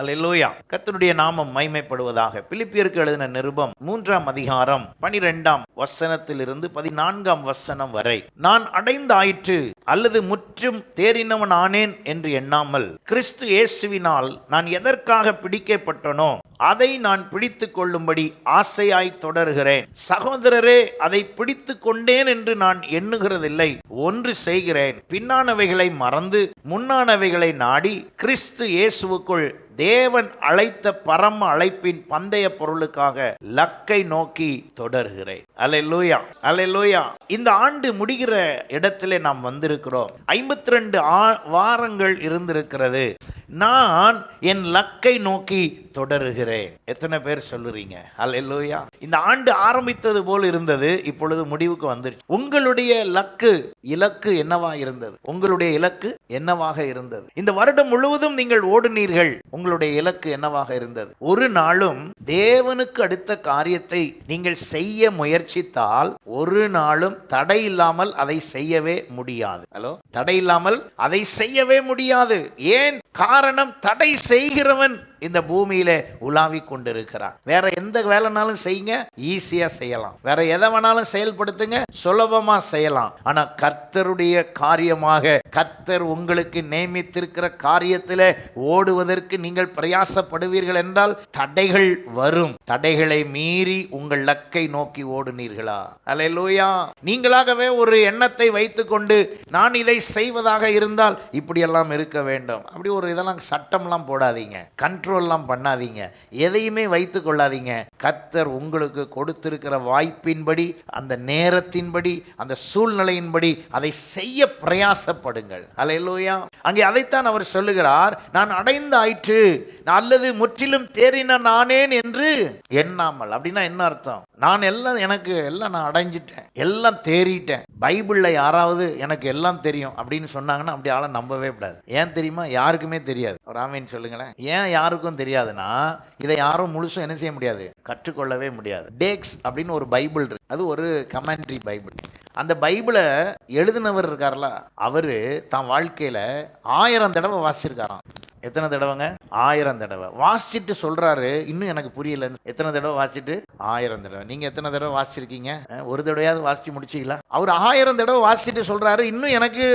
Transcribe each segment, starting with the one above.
அல்லேலூயா. கர்த்தருடைய நாமம் மைமைப்படுவதாக. பிலிப்பியருக்கு எழுதின நிருபம் 3ஆம் அதிகாரம் 12ஆம் வசனத்திலிருந்து 14ஆம் வசனம் வரை. நான் அடைந்தாயிற்று அல்லது முற்றும் தேறினவன் ஆனேன் என்று எண்ணாமல், கிறிஸ்து இயேசுவினால் நான் எதற்காக பிடிக்கப்பட்டனோ அதை நான் பிடித்து கொள்ளும்படி ஆசையாய் தொடர்கிறேன். சகோதரரே, அதை பிடித்து கொண்டேன் என்று நான் எண்ணுகிறதில்லை. ஒன்று செய்கிறேன், பின்னானவைகளை மறந்து முன்னானவைகளை நாடி கிறிஸ்து இயேசுவுக்குள் தேவன் அழைத்த பரம அழைப்பின் பந்தய பொருளுக்காக லக்கை நோக்கி தொடர்கிறேன். அல்லேலூயா, அல்லேலூயா. இந்த ஆண்டு முடிகிற இடத்திலே நாம் வந்திருக்கிறோம். 52 வாரங்கள் இருந்திருக்கிறது. நான் என் லக்கை நோக்கி தொடருகிறேன். எத்தனை பேர் சொல்லுறீங்க அல்லேலூயா? இந்த ஆண்டு ஆரம்பித்தது போல் இருந்தது, இப்பொழுது முடிவுக்கு வந்துருச்சு. உங்களுடைய இலக்கு என்னவா இருந்தது? உங்களுடைய இலக்கு என்னவாக இருந்தது? இந்த வருடம் முழுவதும் நீங்கள் ஓடுனீர்கள். உங்களுடைய இலக்கு என்னவாக இருந்தது? ஒரு நாளும் தேவனுக்கு அடுத்த காரியத்தை நீங்கள் செய்ய முயற்சித்தால் ஒரு நாளும் தடை இல்லாமல் அதை செய்யவே முடியாது. ஹலோ, தடை இல்லாமல் அதை செய்யவே முடியாது. ஏன் காரணம்? தடை செய்கிறவன் இந்த பூமியில உலாவிக் கொண்டிருக்கிறான். வேற எந்த வேலைனாலும் செய்யுங்க, ஈஸியா செய்யலாம். வேற எதை வேணாலும் செயல்படுத்துங்க, சுலபமா செய்யலாம். ஆனா கர்த்தருடைய காரியமாக, கர்த்தர் உங்களுக்கு நியமித்திருக்கிற காரியத்தில் ஓடுவதற்கு நீங்கள் பிரயாசப்படுவீர்கள் என்றால் தடைகள் வரும். தடைகளை மீறி உங்கள் லக்கை நோக்கி ஓடுனீர்களா? அல்லேலூயா. நீங்களாகவே ஒரு எண்ணத்தை வைத்துக்கொண்டு நான் இதை செய்வதாக இருந்தால் இப்படியெல்லாம் இருக்க வேண்டும், அப்படி ஒரு இதெல்லாம் சட்டம்லாம் போடாதீங்க, கண்ட்ரோல்லாம் பண்ணாதீங்க, எதையுமே வைத்து கொள்ளாதீங்க. கர்த்தர் உங்களுக்கு கொடுத்திருக்கிற வாய்ப்பின்படி, அந்த நேரத்தின்படி, அந்த சூழ்நிலையின்படி அதை செய்ய பிரயாசப்படுங்கள். அல்லேலூயா. அங்கே அதைத்தான் அவர் சொல்லுகிறார். நான் அடைந்தாயிற்று அல்லது முற்றிலும் தேறின நானேன் என்று எண்ணாமல். அப்படின்னா என்ன அர்த்தம்? நான் நான் அடைஞ்சிட்டேன், எல்லாம் தேறிட்டேன். பைபிள்ல யாராவது எனக்கு எல்லாம் தெரியும் அப்படின்னு சொன்னாங்கன்னா அப்படி ஆளை நம்பவே கூடாது. ஏன் தெரியுமா? யாருக்குமே தெரியாது. ராமேன் சொல்லுங்களேன். ஏன் யாருக்கும் தெரியாதுன்னா, இதை யாரும் முழுசும் என்ன செய்ய முடியாது, கற்றுக்கொள்ளவே முடியாது. டேக்ஸ் அப்படின்னு ஒரு பைபிள் இருக்கு, அது ஒரு கமெண்ட்ரி பைபிள். அந்த பைபிளை எழுதினவர் இருக்கார்ல, அவரு தான் வாழ்க்கையில 1000 தடவை வாசிச்சிருக்காராம். எத்தனை தடவைங்க? 1000 தடவை வாசிச்சுட்டு சொல்றாரு, இன்னும் எனக்கு புரியலன்னு. எத்தனை தடவை வாசிச்சுட்டு? 1000 தடவை. நீங்க எத்தனை தடவை வாசிச்சிருக்கீங்க? ஒரு தடவையாவது வாசிச்சு முடிச்சிங்களா? அவர் 1000 தடவை வாசிச்சுட்டு சொல்றாரு, இன்னும் எனக்கு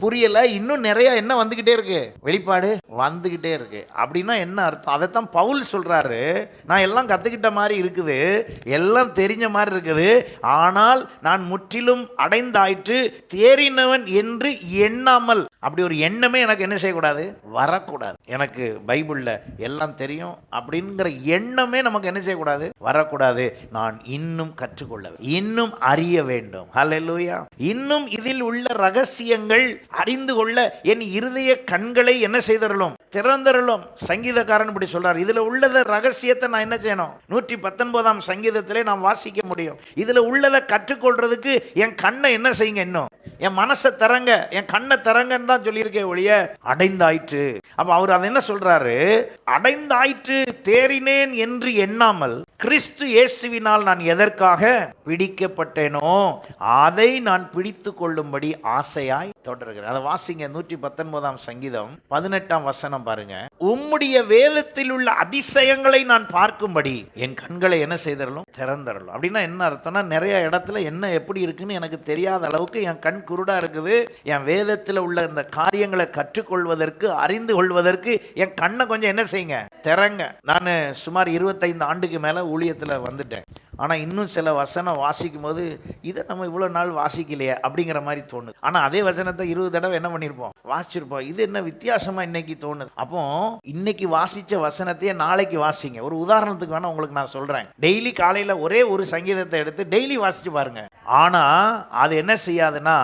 புரியல, இன்னும் நிறைய என்ன வந்துகிட்டே இருக்கு, வெளிப்பாடு வந்துகிட்டே இருக்கு. அப்படின்னா என்ன அர்த்தம்? அதைத்தான் பவுல் சொல்றாரு. நான் எல்லாம் கத்துக்கிட்ட மாதிரி இருக்குது, எல்லாம் தெரிஞ்ச மாதிரி இருக்குது, ஆனால் நான் முற்றிலும் அடைந்தாயிற்று தேறினவன் என்று எண்ணாமல். அப்படி ஒரு எண்ணமே எனக்கு என்ன செய்யக்கூடாது, வரக்கூடாது. எனக்கு பைபிள்ல எல்லாம் தெரியும் அப்படிங்கிற எண்ணமே நமக்கு என்ன செய்யக்கூடாது, வரக்கூடாது. நான் இன்னும் கற்றுக்கொள்ள, இன்னும் அறிய வேண்டும். ஹல்லேலூயா. இன்னும் இதில் உள்ள ரகசியங்கள் அறிந்து கொள்ள என் இருதய கண்களை என்ன செய்தரலும், திறந்தரலும். சங்கீதக்காரன் இப்படி சொல்றார். இதுல உள்ளத ரகசியத்தை நான் என்ன செய்யணும்? 119ஆம் சங்கீதத்திலே நாம் வாசிக்க முடியும். இதுல உள்ளதை கற்றுக்கொள்றதுக்கு என் கண்ணை என்ன செய்யுங்க, இன்னும் என் மனசை தரங்க, என் கண்ணை தரங்கன்னு தான் சொல்லியிருக்கேன் ஒழிய அடைந்தாயிற்று. அப்ப அவர் அதை என்ன சொல்றாரு? அடைந்தாயிற்று தேறினேன் என்று எண்ணாமல், கிறிஸ்து இயேசுவினால் நான் எதற்காக பிடிக்கப்பட்டேனோ அதை நான் பிடித்து கொள்ளும்படி ஆசையாய் தொடர்கிறேன். அதை வாசிங்க. 119ஆம் சங்கீதம் 18ஆம் வசனம் பாருங்க. உம்முடைய வேதத்தில் உள்ள அதிசயங்களை நான் பார்க்கும்படி என் கண்களை என்ன செய்தரலும், திறந்தரலும். அப்படின்னா என்ன அர்த்தம்னா, நிறைய இடத்துல என்ன எப்படி இருக்குன்னு எனக்கு தெரியாத அளவுக்கு என் கண் குருடா இருக்குது. என் வேதத்தில் உள்ள இந்த காரியங்களை கற்றுக்கொள்வதற்கு, அறிந்து கொள்வதற்கு என் கண்ணை கொஞ்சம் என்ன செய்யுங்க, திறங்க. நான் சுமார் 25 ஆண்டுக்கு மேல ஊழியத்துல வந்துட்டேன். ஆனால் இன்னும் சில வசனம் வாசிக்கும் போது இதை நம்ம இவ்வளோ நாள் வாசிக்கலையே அப்படிங்கிற மாதிரி தோணுது. ஆனால் அதே வசனத்தை 20 தடவை என்ன பண்ணியிருப்போம், வாசிச்சிருப்போம். இது என்ன வித்தியாசமாக இன்னைக்கு தோணுது. அப்போ இன்னைக்கு வாசித்த வசனத்தையே நாளைக்கு வாசிங்க. ஒரு உதாரணத்துக்கு வேணா உங்களுக்கு நான் சொல்கிறேன். டெய்லி காலையில் ஒரே ஒரு சங்கீதத்தை எடுத்து டெய்லி வாசிச்சு பாருங்க. ஆனால் அது என்ன செய்யாதுன்னா,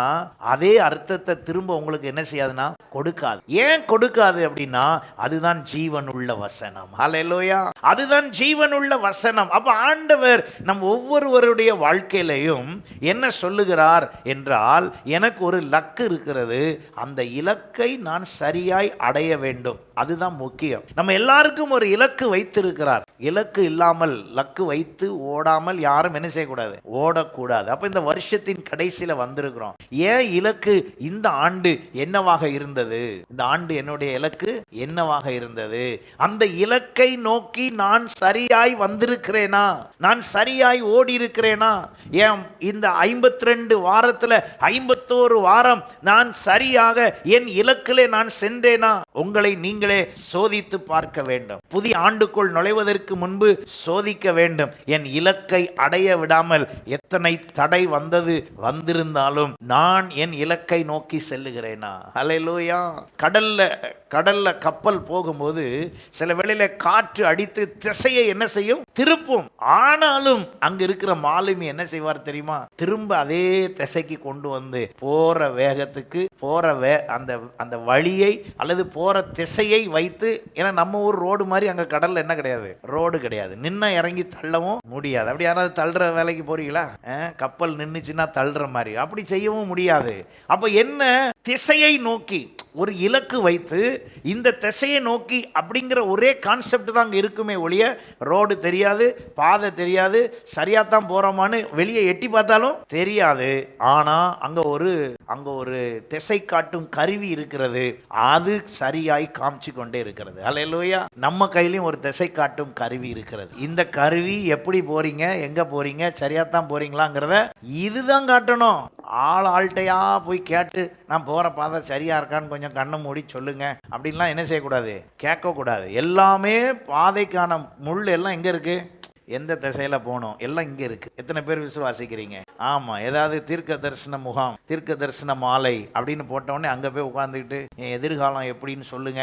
அதே அர்த்தத்தை திரும்ப உங்களுக்கு என்ன செய்யாதுன்னா கொடுக்காது. ஏன் கொடுக்காது அப்படின்னா, அதுதான் ஜீவன் உள்ள வசனம். ஹல்லேலூயா. அதுதான் ஜீவன் உள்ள வசனம். அப்போ ஆண்டவர் நம் ஒவ்வொருவருடைய வாழ்க்கையிலையும் என்ன சொல்லுகிறார் என்றால், எனக்கு ஒரு லக்கு இருக்கிறது, அந்த இலக்கை நான் சரியாய் அடைய வேண்டும். அதுதான் முக்கியம். நம்ம எல்லாருக்கும் ஒரு இலக்கு வைத்திருக்கிறார். இலக்கு இல்லாமல் லக்கு வைத்து ஓடாமல் யாரும் என்ன செய்யக்கூடாது, ஓடக்கூடாது. அப்ப இந்த வருஷத்தின் கடைசியில வந்திருக்கிறோம். ஏன் இலக்கு? இந்த ஆண்டு என்னவாக இருந்தது, இந்த ஆண்டு என்னுடைய இலக்கு என்னவாக இருந்தது, அந்த இலக்கை நோக்கி நான் சரியாய் வந்திருக்கிறேனா, நான் சரியாய் ஓடி இருக்கிறேனா, ஏன் இந்த 52 வாரத்துல 51 வாரம் நான் சரியாக என் இலக்கிலே நான் சென்றேனா? உங்களை நீங்களே சோதித்து பார்க்க வேண்டும். புதிய ஆண்டுக்குள் நுழைவதற்கு முன்பு சோதிக்க வேண்டும். என் இலக்கை அடைய விடாமல் எத்தனை தடை வந்திருந்தாலும் நான் என் இலக்கை நோக்கி செல்லுகிறேனா? ஹல்லேலூயா. கடல்ல கப்பல் போகும்போது சில வேளையில காற்று அடித்து திசையை என்ன செய்யும், திருப்பும். ஆனாலும் அங்க இருக்கிற மாலுமி என்ன செய்வார் தெரியுமா? திரும்ப அதே திசைக்கு கொண்டு வந்து போற வேகத்துக்கு அந்த வழியை அல்லது போற திசையை வைத்து, ஏன்னா நம்ம ஊர் ரோடு மாதிரி அங்க கடல்ல என்ன கிடையாது, ரோடு கிடையாது. நின்ன இறங்கி தள்ளவும் முடியாது. அப்படி யாராவது தள்ளுற வேலைக்கு போறீங்களா? கப்பல் நின்னுச்சுன்னா தள்ளுற மாதிரி அப்படி செய்யவும் முடியாது. அப்ப என்ன, திசையை நோக்கி ஒரு இலக்கு வைத்து இந்த திசையை நோக்கி அப்படிங்கிற ஒரே கான்செப்ட் தான் அங்கே இருக்குமே ஒழிய, ரோடு தெரியாது, பாதை தெரியாது, சரியாத்தான் போகிறோமான்னு வெளியே எட்டி பார்த்தாலும் தெரியாது. ஆனால் அங்கே ஒரு திசை காட்டும் கருவி இருக்கிறது. அது சரியாய் காமிச்சு கொண்டே இருக்கிறது. ஹல்லேலூயா. நம்ம கையிலையும் ஒரு திசை காட்டும் கருவி இருக்கிறது. இந்த கருவி எப்படி போறீங்க, எங்க போறீங்க, சரியாத்தான் போறீங்களாங்கிறத இதுதான் காட்டணும். ஆள்கிட்டையா போய் கேட்டு நான் போகிற பாதை சரியா இருக்கான்னு கொஞ்சம் கண்ணை மூடி சொல்லுங்க அப்படின்லாம் என்ன செய்யக்கூடாது, கேட்கக்கூடாது. எல்லாமே பாதைக்கான முள் எல்லாம் எங்கே இருக்கு, எந்த திசையில போகணும் எல்லாம் இங்கே இருக்கு. எத்தனை பேர் விசுவாசிக்கிறீங்க? ஆமாம். ஏதாவது தீர்க்க தரிசன முகாம், தீர்க்க தரிசன மாலை அப்படின்னு போட்டோடனே அங்கே போய் உட்காந்துக்கிட்டு என் எதிர்காலம் எப்படின்னு சொல்லுங்க,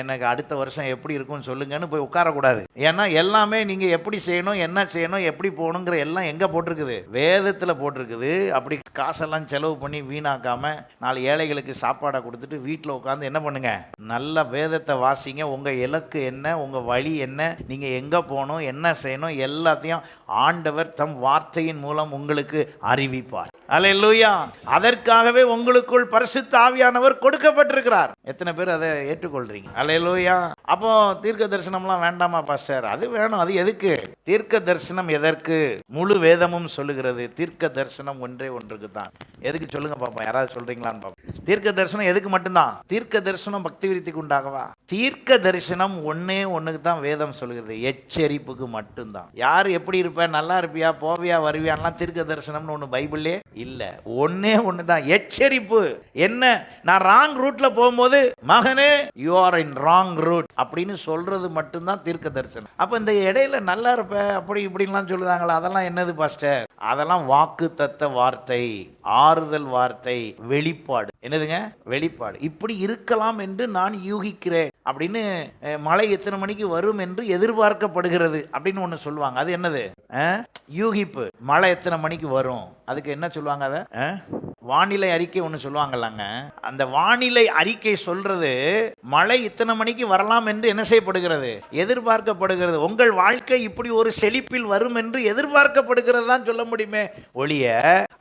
எனக்கு அடுத்த வருஷம் எப்படி இருக்கும்னு சொல்லுங்கன்னு போய் உட்காரக்கூடாது. ஏன்னா எல்லாமே நீங்கள் எப்படி செய்யணும், என்ன செய்யணும், எப்படி போகணுங்கிற எல்லாம் எங்கே போட்டிருக்குது, வேதத்தில் போட்டிருக்குது. அப்படி காசெல்லாம் செலவு பண்ணி வீணாக்காம 4 ஏழைகளுக்கு சாப்பாடை கொடுத்துட்டு வீட்டில் உட்காந்து என்ன பண்ணுங்க, நல்ல வேதத்தை வாசிங்க. உங்கள் இலக்கு என்ன, உங்கள் வழி என்ன, நீங்கள் எங்கே போகணும், என்ன செய்யணும் எல்லாத்தையும் ஆண்டவர் தம் வார்த்தையின் மூலம் உங்களுக்கு அறிவிப்பார். அல்லேலூயா. அதற்காகவே உங்களுக்குள் பரிசுத்த ஆவியானவர் கொடுக்கப்பட்டிருக்கிறார். எத்தனை பேர் அதை ஏற்றுக்கொள்றீங்க? அல்லேலூயா. அப்போ தீர்க்க தரிசனம்லாம் வேண்டாமா பாஸ்டர்? அது வேணும். அது எதுக்கு? தீர்க்க தரிசனம் எதற்கு? முழு வேதமும் சொல்லுகிறது தீர்க்க தரிசனம் ஒன்றே ஒன்றுக்கு தான். எதுக்கு சொல்லுங்க பாப்போம், யாராவது சொல்றீங்களான்னு பாப்போம். தீர்க்க தரிசனம் எதுக்கு மட்டும்தான்? தீர்க்க தரிசனம் பக்தி விருத்திக்கு உண்டாகவா? தீர்க்க தரிசனம் ஒன்னே ஒண்ணுக்கு தான் வேதம் சொல்லுகிறது, எச்சரிப்புக்கு மட்டும்தான். யார் எப்படி இருப்ப, நல்லா இருப்பியா, போவியா, வருவியான்லாம் தீர்க்க தரிசனம்னு ஒன்று பைபிள்லே இல்ல. ஒன்னே ஒண்ணுதான், எச்சரிப்பு. என்ன, நான் ராங் ரூட்ல போகும்போது மகனே you are in wrong route அப்படின்னு சொல்றது மட்டும்தான் தீர்க்க தரிசனம். அப்ப இந்த இடையில நல்லா இருப்ப அப்படி இப்படிலாம் சொல்லுதாங்களா, அதெல்லாம் என்னது பாஸ்டர்? அதெல்லாம் வாக்கு தத்த வார்த்தை, ஆறுதல் வார்த்தை, வெளிப்பாடு. என்னதுங்க? வெளிப்பாடு. இப்படி இருக்கலாம் என்று நான் யூகிக்கிறேன் அப்படின்னு, மழை எத்தனை மணிக்கு வரும் என்று எதிர்பார்க்கப்படுகிறது அப்படின்னு ஒன்று சொல்லுவாங்க. அது என்னது? யூகிப்பு. மழை எத்தனை மணிக்கு வரும், அதுக்கு என்ன சொல்லுவாங்க? அதை வானிலை அறிக்கை ஒன்று சொல்லுவாங்கல்லாங்க. அந்த வானிலை அறிக்கை சொல்றது மழை இத்தனை மணிக்கு வரலாம் என்று என்ன செய்யப்படுகிறது, எதிர்பார்க்கப்படுகிறது. உங்கள் வாழ்க்கை இப்படி ஒரு செழிப்பில் வரும் என்று எதிர்பார்க்கப்படுகிறது தான் சொல்ல முடியுமே ஒழிய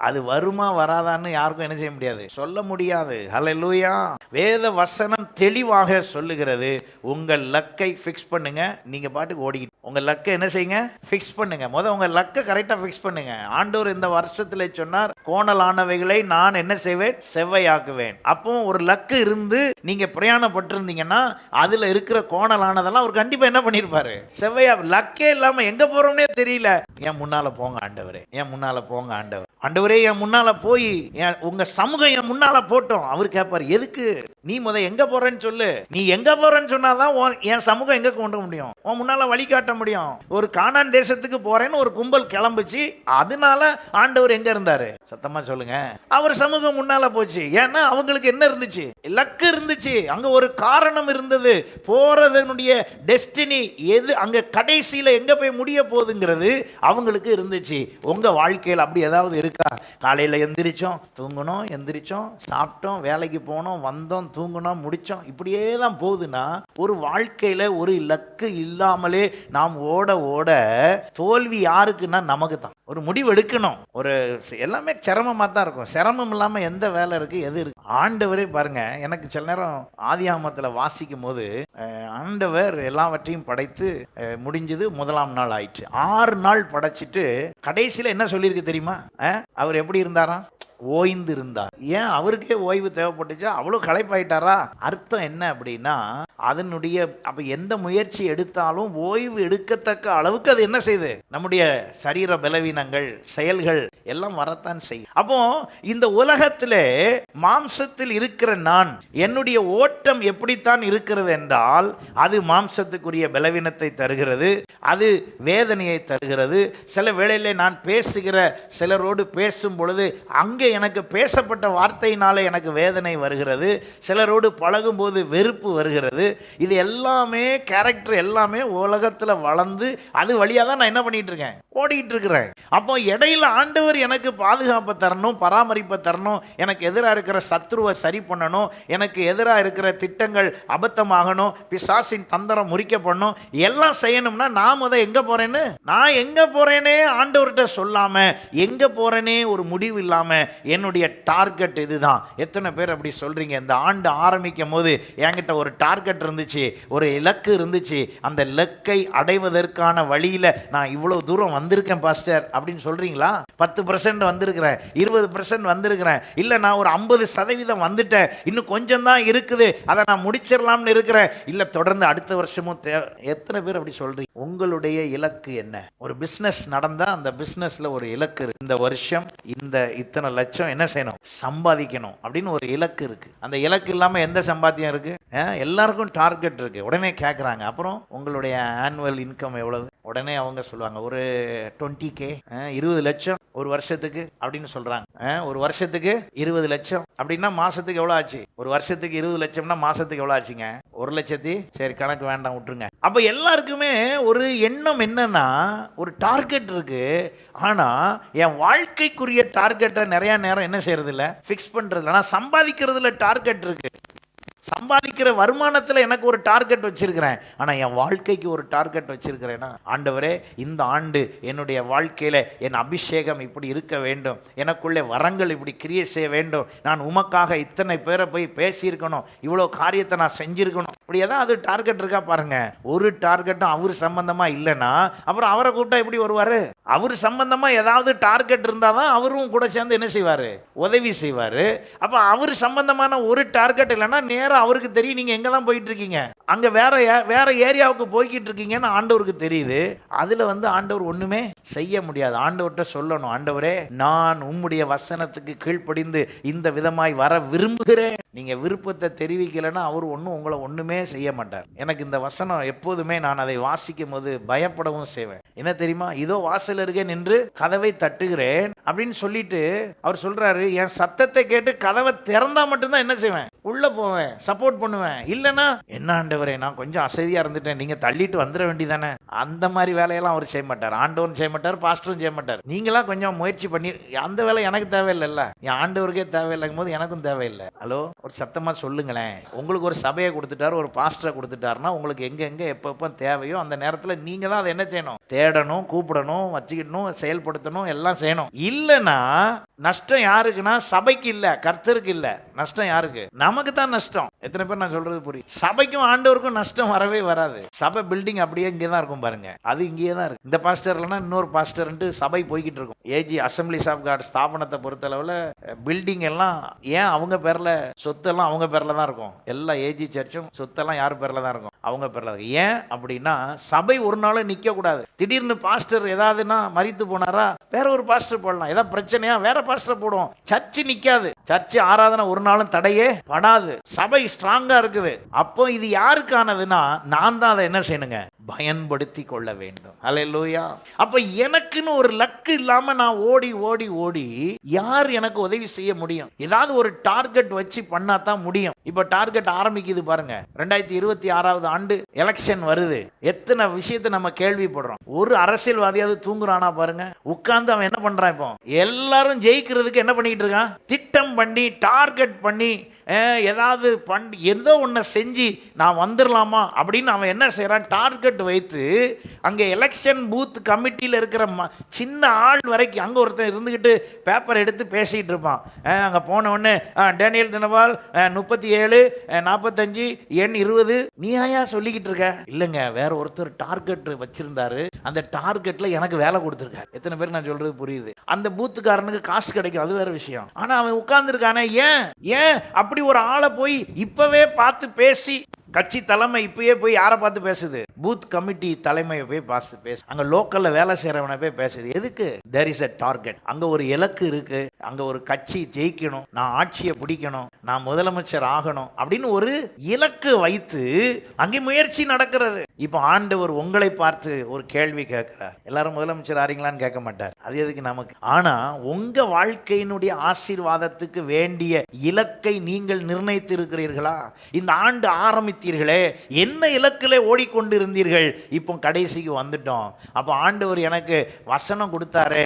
அது வருமா வராதான்னு யாருக்கும் என்ன செய்ய முடியாது, சொல்ல முடியாது. ஹல்லேலூயா. வேத வசனம் தெளிவாக சொல்லுகிறது, உங்கள் லக்கை ஃபிக்ஸ் பண்ணுங்க. நீங்க பாட்டுக்கு ஓடிக்கிட்டு உங்க லக்கை என்ன செய்யுங்க, ஃபிக்ஸ் பண்ணுங்க. உங்க லக்கை கரெக்டா ஃபிக்ஸ் பண்ணுங்க. ஆண்டவர் இந்த வருஷத்துல சொன்னார், கோணலானவைகளை நான் என்ன செய்வேன், செவ்வையாக்குவேன். அப்போ ஒரு லக்கு இருந்து நீங்க பிரயாணப்பட்டிருந்தீங்கன்னா அதுல இருக்கிற கோணலானதெல்லாம் அவர் கண்டிப்பா என்ன பண்ணிருப்பாரு, செவ்வையா. லக்கே இல்லாம எங்க போறோம்னே தெரியல, என் முன்னால போங்க ஆண்டவரே, என் முன்னால போங்க ஆண்டவர், ஆண்டவரே என் முன்னால போய் உங்க சமூகம் என் முன்னால போட்டோம். அவர் கேட்பாரு, எதுக்கு நீ எங்க போறேன்னு சொல்லு. நீ எங்க போறேன்னு சொன்னாதான் என் சமூகம் எங்க கொண்டு முடியும், உன் முன்னால வழிகாட்ட முடியும். ஒரு கானான் தேசத்துக்கு போறேன்னு ஒரு கும்பல் கிளம்புச்சு, அதனால ஆண்டவர் எங்க இருந்தாரு, சத்தமா சொல்லுங்க, அவர் சமூகம் முன்னால போச்சு. ஏன்னா அவங்களுக்கு என்ன இருந்துச்சு, லக்கு இருந்துச்சு, அங்க ஒரு காரணம் இருந்தது. போறதனுடைய டெஸ்டினி எது, அங்க கடைசியில எங்க போய் முடிய போகுதுங்கிறது அவங்களுக்கு இருந்துச்சு. உங்க வாழ்க்கையில் அப்படி ஏதாவது இருக்கா? காலையில எந்திரிச்சோம், தூங்கணும், எந்திரிச்சோம், சாப்பிட்டோம், வேலைக்கு போனோம், வந்தோம், தூங்கணும், முடிச்சோம், இப்படியே தான் போகுதுன்னா ஒரு வாழ்க்கையில ஒரு லக்கு இல்லாமலே நாம் ஓட ஓட தோல்வி யாருக்குன்னா நமக்கு தான். ஒரு முடிவு எடுக்கணும். ஒரு எல்லாமே சிரமமா தான் இருக்கும். சிரமம் இல்லாம எந்த வேலை இருக்கு, எது இருக்கு? ஆண்டவரே பாருங்க, எனக்கு சில நேரம் ஆதியாகமத்துல வாசிக்கும் போது ஆண்டவர் எல்லாவற்றையும் படைத்து முடிஞ்சது முதலாம் நாள் ஆயிடுச்சு. 6 நாள் படைச்சிட்டு கடைசியில என்ன சொல்லியிருக்கு தெரியுமா? அவர் எப்படி இருந்தாராம்? ஓய்ந்து இருந்தார். ஏன் அவருக்கே ஓய்வு தேவைப்பட்டுச்சா? அவ்வளோ களைப்பாயிட்டாரா? அர்த்தம் என்ன அப்படின்னா, அதனுடைய அப்ப எந்த முயற்சி எடுத்தாலும் ஓய்வு எடுக்கத்தக்க அளவுக்கு அது என்ன செய்யுது? நம்முடைய சரீர பலவீனங்கள், செயல்கள் எல்லாம் வரத்தான் செய்யும். அப்போ இந்த உலகத்திலே மாம்சத்தில் இருக்கிற நான், என்னுடைய ஓட்டம் எப்படித்தான் இருக்கிறது என்றால், அது மாம்சத்துக்குரிய பலவீனத்தை தருகிறது, அது வேதனையை தருகிறது. சில வேளையிலே நான் பேசுகிற சிலரோடு பேசும் பொழுது அங்கே எனக்கு பேசப்பட்ட வார்த்தையினாலே எனக்கு வேதனை வருகிறது, சிலரோடு பழகும் போது வெறுப்பு வருகிறது. இது எல்லாமே கேரக்டர் எல்லாமே உலகத்தில் வளர்ந்து அது வழியாக தான் நான் என்ன பண்ணிட்டு இருக்கேன்? ஓடிட்டு இருக்கிறேன். அப்போ இடையில ஆண்டவர் எனக்கு பாதுகாப்பை தரணும், பராமரிப்பை தரணும், எனக்கு எதிராக இருக்கிற சத்ருவை சரி பண்ணணும், எனக்கு எதிராக இருக்கிற திட்டங்கள் அபத்தமாகணும், பிசாசின் தந்திரம் முறிக்கப்படணும், எல்லாம் செய்யணும்னா நான் முத எங்க போறேன்னு, நான் எங்க போறேனே ஆண்டவர்கிட்ட சொல்லாம, எங்க போறேனே ஒரு முடிவு இல்லாம, என்னுடைய டார்கெட் இதுதான். எத்தனை பேர் அப்படி சொல்றீங்க? இந்த ஆண்டு ஆரம்பிக்கும் போது என்கிட்ட ஒரு டார்கெட் இருந்துச்சு, ஒரு இலக்கு இருந்துச்சு, அந்த இலக்கை அடைவதற்கான வழியில நான் இவ்வளவு தூரம் வந்திருக்கேன் பாஸ்டர் அப்படின்னு சொல்றீங்களா? 10% வந்திருக்கிறேன், 20% வந்திருக்கிறேன், இல்ல நான் ஒரு 50% வந்துட்டேன், இன்னும் கொஞ்சம் தான் இருக்குது, அதை நான் முடிச்சிடலாம்னு இருக்கிறேன், இல்ல தொடர்ந்து அடுத்த வருஷமும் எத்தனை பேர் அப்படி சொல்றீங்க? உங்களுடைய இலக்கு என்ன? ஒரு பிசினஸ் நடந்தா அந்த பிசினஸ்ல ஒரு இலக்கு இருக்கு. இந்த வருஷம் இந்த இத்தனை லட்சம் என்ன செய்யணும்? சம்பாதிக்கணும் அப்படின்னு ஒரு இலக்கு இருக்கு. அந்த இலக்கு இல்லாம எந்த சம்பாத்தியம் இருக்கு? எல்லாருக்கும் டார்கெட் இருக்கு. உடனே கேட்குறாங்க, அப்புறம் உங்களுடைய ஆனுவல் இன்கம் எவ்வளவு? உடனே அவங்க சொல்லுவாங்க ஒரு 20K, 20 லட்சம் ஒரு வருஷத்துக்கு அப்படின்னு சொல்றாங்க. ஒரு வருஷத்துக்கு 20 லட்சம் அப்படின்னா மாசத்துக்கு எவ்வளவு ஆச்சு? ஒரு வருஷத்துக்கு 20 லட்சம்னா மாசத்துக்கு எவ்வளவு ஆச்சுங்க? 1 லட்சத்தி, சரி கணக்கு வேண்டாம் விட்டுருங்க. அப்ப எல்லாருக்குமே ஒரு எண்ணம் என்னன்னா, ஒரு டார்கெட் இருக்கு. ஆனா என் வாழ்க்கைக்குரிய டார்கெட்டை நிறைய நேரம் என்ன செய்யறது இல்லை, ஃபிக்ஸ் பண்றது. ஆனா சம்பாதிக்கிறதுல டார்கெட் இருக்கு. சம்பாதிக்கிற வருமானத்தில் எனக்கு ஒரு டார்கெட் வச்சிருக்கிறேன், ஆனால் என் வாழ்க்கைக்கு ஒரு டார்கெட் வச்சிருக்கிறேன்னா, ஆண்டவரே இந்த ஆண்டு என்னுடைய வாழ்க்கையில் என் அபிஷேகம் இப்படி இருக்க வேண்டும், எனக்குள்ளே வரங்கள் இப்படி கிரியை செய்ய வேண்டும், நான் உமக்காக இத்தனை பேரை போய் பேசியிருக்கணும், இவ்வளோ காரியத்தை நான் செஞ்சிருக்கணும், இப்படி ஏதாவது டார்கெட் இருக்கா பாருங்க. ஒரு டார்கெட்டும் அவர் சம்பந்தமா இல்லைன்னா அப்புறம் அவரை கூப்பிட்டா எப்படி வருவாரு? அவர் சம்பந்தமா ஏதாவது டார்கெட் இருந்தால் தான் அவரும் கூட சேர்ந்து என்ன செய்வார்? உதவி செய்வார். அப்போ அவர் சம்பந்தமான ஒரு டார்கெட் இல்லைன்னா நேரம் அவருக்கு தெரியும் நீங்க எங்க தான் போயிட்டு இருக்கீங்க, அங்க வேற ஏரியாவுக்கு போய்கிட்டு இருக்கீங்கன்னு ஆண்டவருக்கு தெரியுது. அதுல ஆண்டவர் ஒண்ணுமே செய்ய முடியாது. ஆண்டவர்கிட்ட சொல்லணும், ஆண்டவரே நான் உம்முடைய வசனத்துக்கு கீழ்ப்படிந்து இந்த விதமாய் வர விரும்புகிறேன். நீங்க விருப்பத்தை தெரிவிக்கலைன்னா அவர் உங்களை ஒண்ணுமே செய்ய மாட்டார். எனக்கு இந்த வசனம் எப்போதுமே நான் அதை வாசிக்கும் போது பயப்படவும் செய்வேன். என்ன தெரியுமா? இதோ வாசல் அருகே நின்று கதவை தட்டுகிறேன் அப்படின்னு சொல்லிட்டு அவர் சொல்றாரு, என் சத்தத்தை கேட்டு கதவை திறந்தா மட்டும்தான் என்ன செய்வேன்? உள்ள போவேன், சப்போர்ட் பண்ணுவேன். இல்லைன்னா என்ன ஆண்டவரே நான் கொஞ்சம் அசதியா இருந்துட்டேன், நீங்க தள்ளிட்டு வந்துட வேண்டியதானே. அந்த மாதிரி வேலையெல்லாம் அவர் செய்ய மாட்டார். ஆண்டவரும் செய்ய மாட்டார், பாஸ்டரும் செய்ய மாட்டார். நீங்களாம் கொஞ்சம் முயற்சி பண்ணி, அந்த வேலை எனக்கு தேவையில்லைல்ல, என் ஆண்டவருக்கே தேவையில்லைங்கும் போது எனக்கும் தேவையில்லை. ஹலோ, ஒரு சத்தமா சொல்லுங்களேன். உங்களுக்கு ஒரு சபையை கொடுத்துட்டாரு, ஒரு பாஸ்டரை கொடுத்துட்டாருன்னா உங்களுக்கு எங்க எப்ப தேவையோ அந்த நேரத்தில் நீங்க தான் அதை என்ன செய்யணும்? தேடணும், கூப்பிடணும், வச்சுக்கிடணும், செயல்படுத்தணும், எல்லாம் செய்யணும். இல்லைன்னா நஷ்டம் யாருக்குன்னா சபைக்கு இல்ல, கர்த்தருக்கு இல்ல. நஷ்டம் யாருக்கு? நமக்கு தான் நஷ்டம். எத்தனை பேர் நான் சொல்றது புரியும்? சபைக்கும் ஆண்டவருக்கும் நஷ்டம் வரவே வராது. சபை பில்டிங் அப்படியே இங்கே தான் இருக்கும் பாருங்க, அது இங்கேயே தான் இருக்கு. இந்த பாஸ்டர் இல்லைன்னா இன்னொரு பாஸ்டர்ன்ட்டு சபை போய்கிட்டு இருக்கும். ஏஜி அசம்பிளிஸ் ஆஃப் காட் ஸ்தாபனத்தை பொறுத்தளவில் பில்டிங் எல்லாம் ஏன் அவங்க பேர்ல, சொத்தெல்லாம் அவங்க பேர்ல தான் இருக்கும். எல்லா ஏஜி சர்ச்சும் சொத்தெல்லாம் யார் பேர்ல தான் இருக்கும்? அவங்க பேர்ல தான். ஏன் அப்படின்னா சபை ஒரு நாளும் நிக்க கூடாது. திடீர்னு பாஸ்டர் ஏதாவதுன்னா மரித்து போனாரா வேற ஒரு பாஸ்டர் போடலாம், ஏதாவது பிரச்சனையா வேற பாஸ்டர் போடுவோம். சர்ச்சு நிக்காது, சர்ச்சு ஆராதனை ஒரு நாளும் தடையே படாது. சபை ஸ்ட்ராங்கா இருக்குது. அப்போ இது யாருக்கானதுன்னா நான் தான் அதை என்ன செய்யணுங்க? பயன்படுத்தி கொள்ள வேண்டும். அல்லேலூயா. அப்ப எனக்குன்னு ஒரு லக்கு இல்லாம நான் ஓடி ஓடி ஓடி யார் எனக்கு உதவி செய்ய முடியும்? ஏதாவது ஒரு டார்கெட் வச்சு பண்ணா தான் முடியும். இப்ப டார்கெட் ஆரம்பிக்குது பாருங்க. 2026 ஆண்டு எலெக்ஷன் வருது. எத்தனை விஷயத்தை நம்ம கேள்விப்படுறோம். ஒரு அரசியல்வாதியாவது தூங்குறானா பாருங்க. உட்கார்ந்து அவன் என்ன பண்றான்? இப்போ எல்லாரும் ஜெயிக்கிறதுக்கு என்ன பண்ணிட்டு இருக்கான்? திட்டம் பண்ணி டார்கெட் பண்ணி ஏதாவது ஏதோ ஒன்று செஞ்சு நான் வந்துடலாமா அப்படின்னு அவன் என்ன செய்கிறான், டார்கெட் வைத்து அங்கே எலெக்ஷன் பூத் கமிட்டியில் இருக்கிற சின்ன ஆள் வரைக்கும் அங்கே ஒருத்தன் இருந்துக்கிட்டு பேப்பர் எடுத்து பேசிகிட்டு இருப்பான். அங்கே போன உடனே டேனியல் தினபால் 37 45 எண் 20 நீ ஆயா சொல்லிக்கிட்டு இருக்க? இல்லைங்க, வேற ஒருத்தர் டார்கெட் வச்சிருந்தாரு, அந்த டார்கெட்ல எனக்கு வேலை கொடுத்துருக்காரு. எத்தனை பேர் நான் சொல்றது புரியுது? அந்த பூத்துக்காரனுக்கு காசு கிடைக்கும், அது வேற விஷயம். ஆனா அவன் உட்கார்ந்துருக்கானே, ஏன் அப்படி ஒரு ஆளை போய் இப்பவே பார்த்து பேசி, கட்சி தலைமை இப்பயே போய் யாரை பார்த்து பேசுது? பூத் கமிட்டி தலைமையை போய் பார்த்து பேசு. அங்க லோக்கல்ல வேலை செய்யறவனை போய் பேசுது. எதுக்கு? There is a target. அங்க ஒரு இலக்கு இருக்கு, அங்க ஒரு கட்சி ஜெயிக்கணும், நான் ஆட்சியை பிடிக்கணும், நான் முதலமைச்சர் ஆகணும் அப்படின்னு ஒரு இலக்கு வைத்து அங்கே முயற்சி நடக்கிறது. இப்போ ஆண்டவர் உங்களை பார்த்து ஒரு கேள்வி கேட்கிறார். எல்லாரும் முதலமைச்சர் ஆறீங்களான்னு கேட்க மாட்டார், அது எதுக்கு நமக்கு. ஆனா உங்க வாழ்க்கையினுடைய ஆசீர்வாதத்துக்கு வேண்டிய இலக்கை நீங்கள் நிர்ணயித்து இருக்கிறீர்களா? இந்த ஆண்டு ஆரம்பித்தீர்களே, என்ன இலக்கிலே ஓடிக்கொண்டு இருந்தீர்கள்? இப்போ கடைசிக்கு வந்துட்டோம். அப்போ ஆண்டவர் எனக்கு வசனம் கொடுத்தாரு,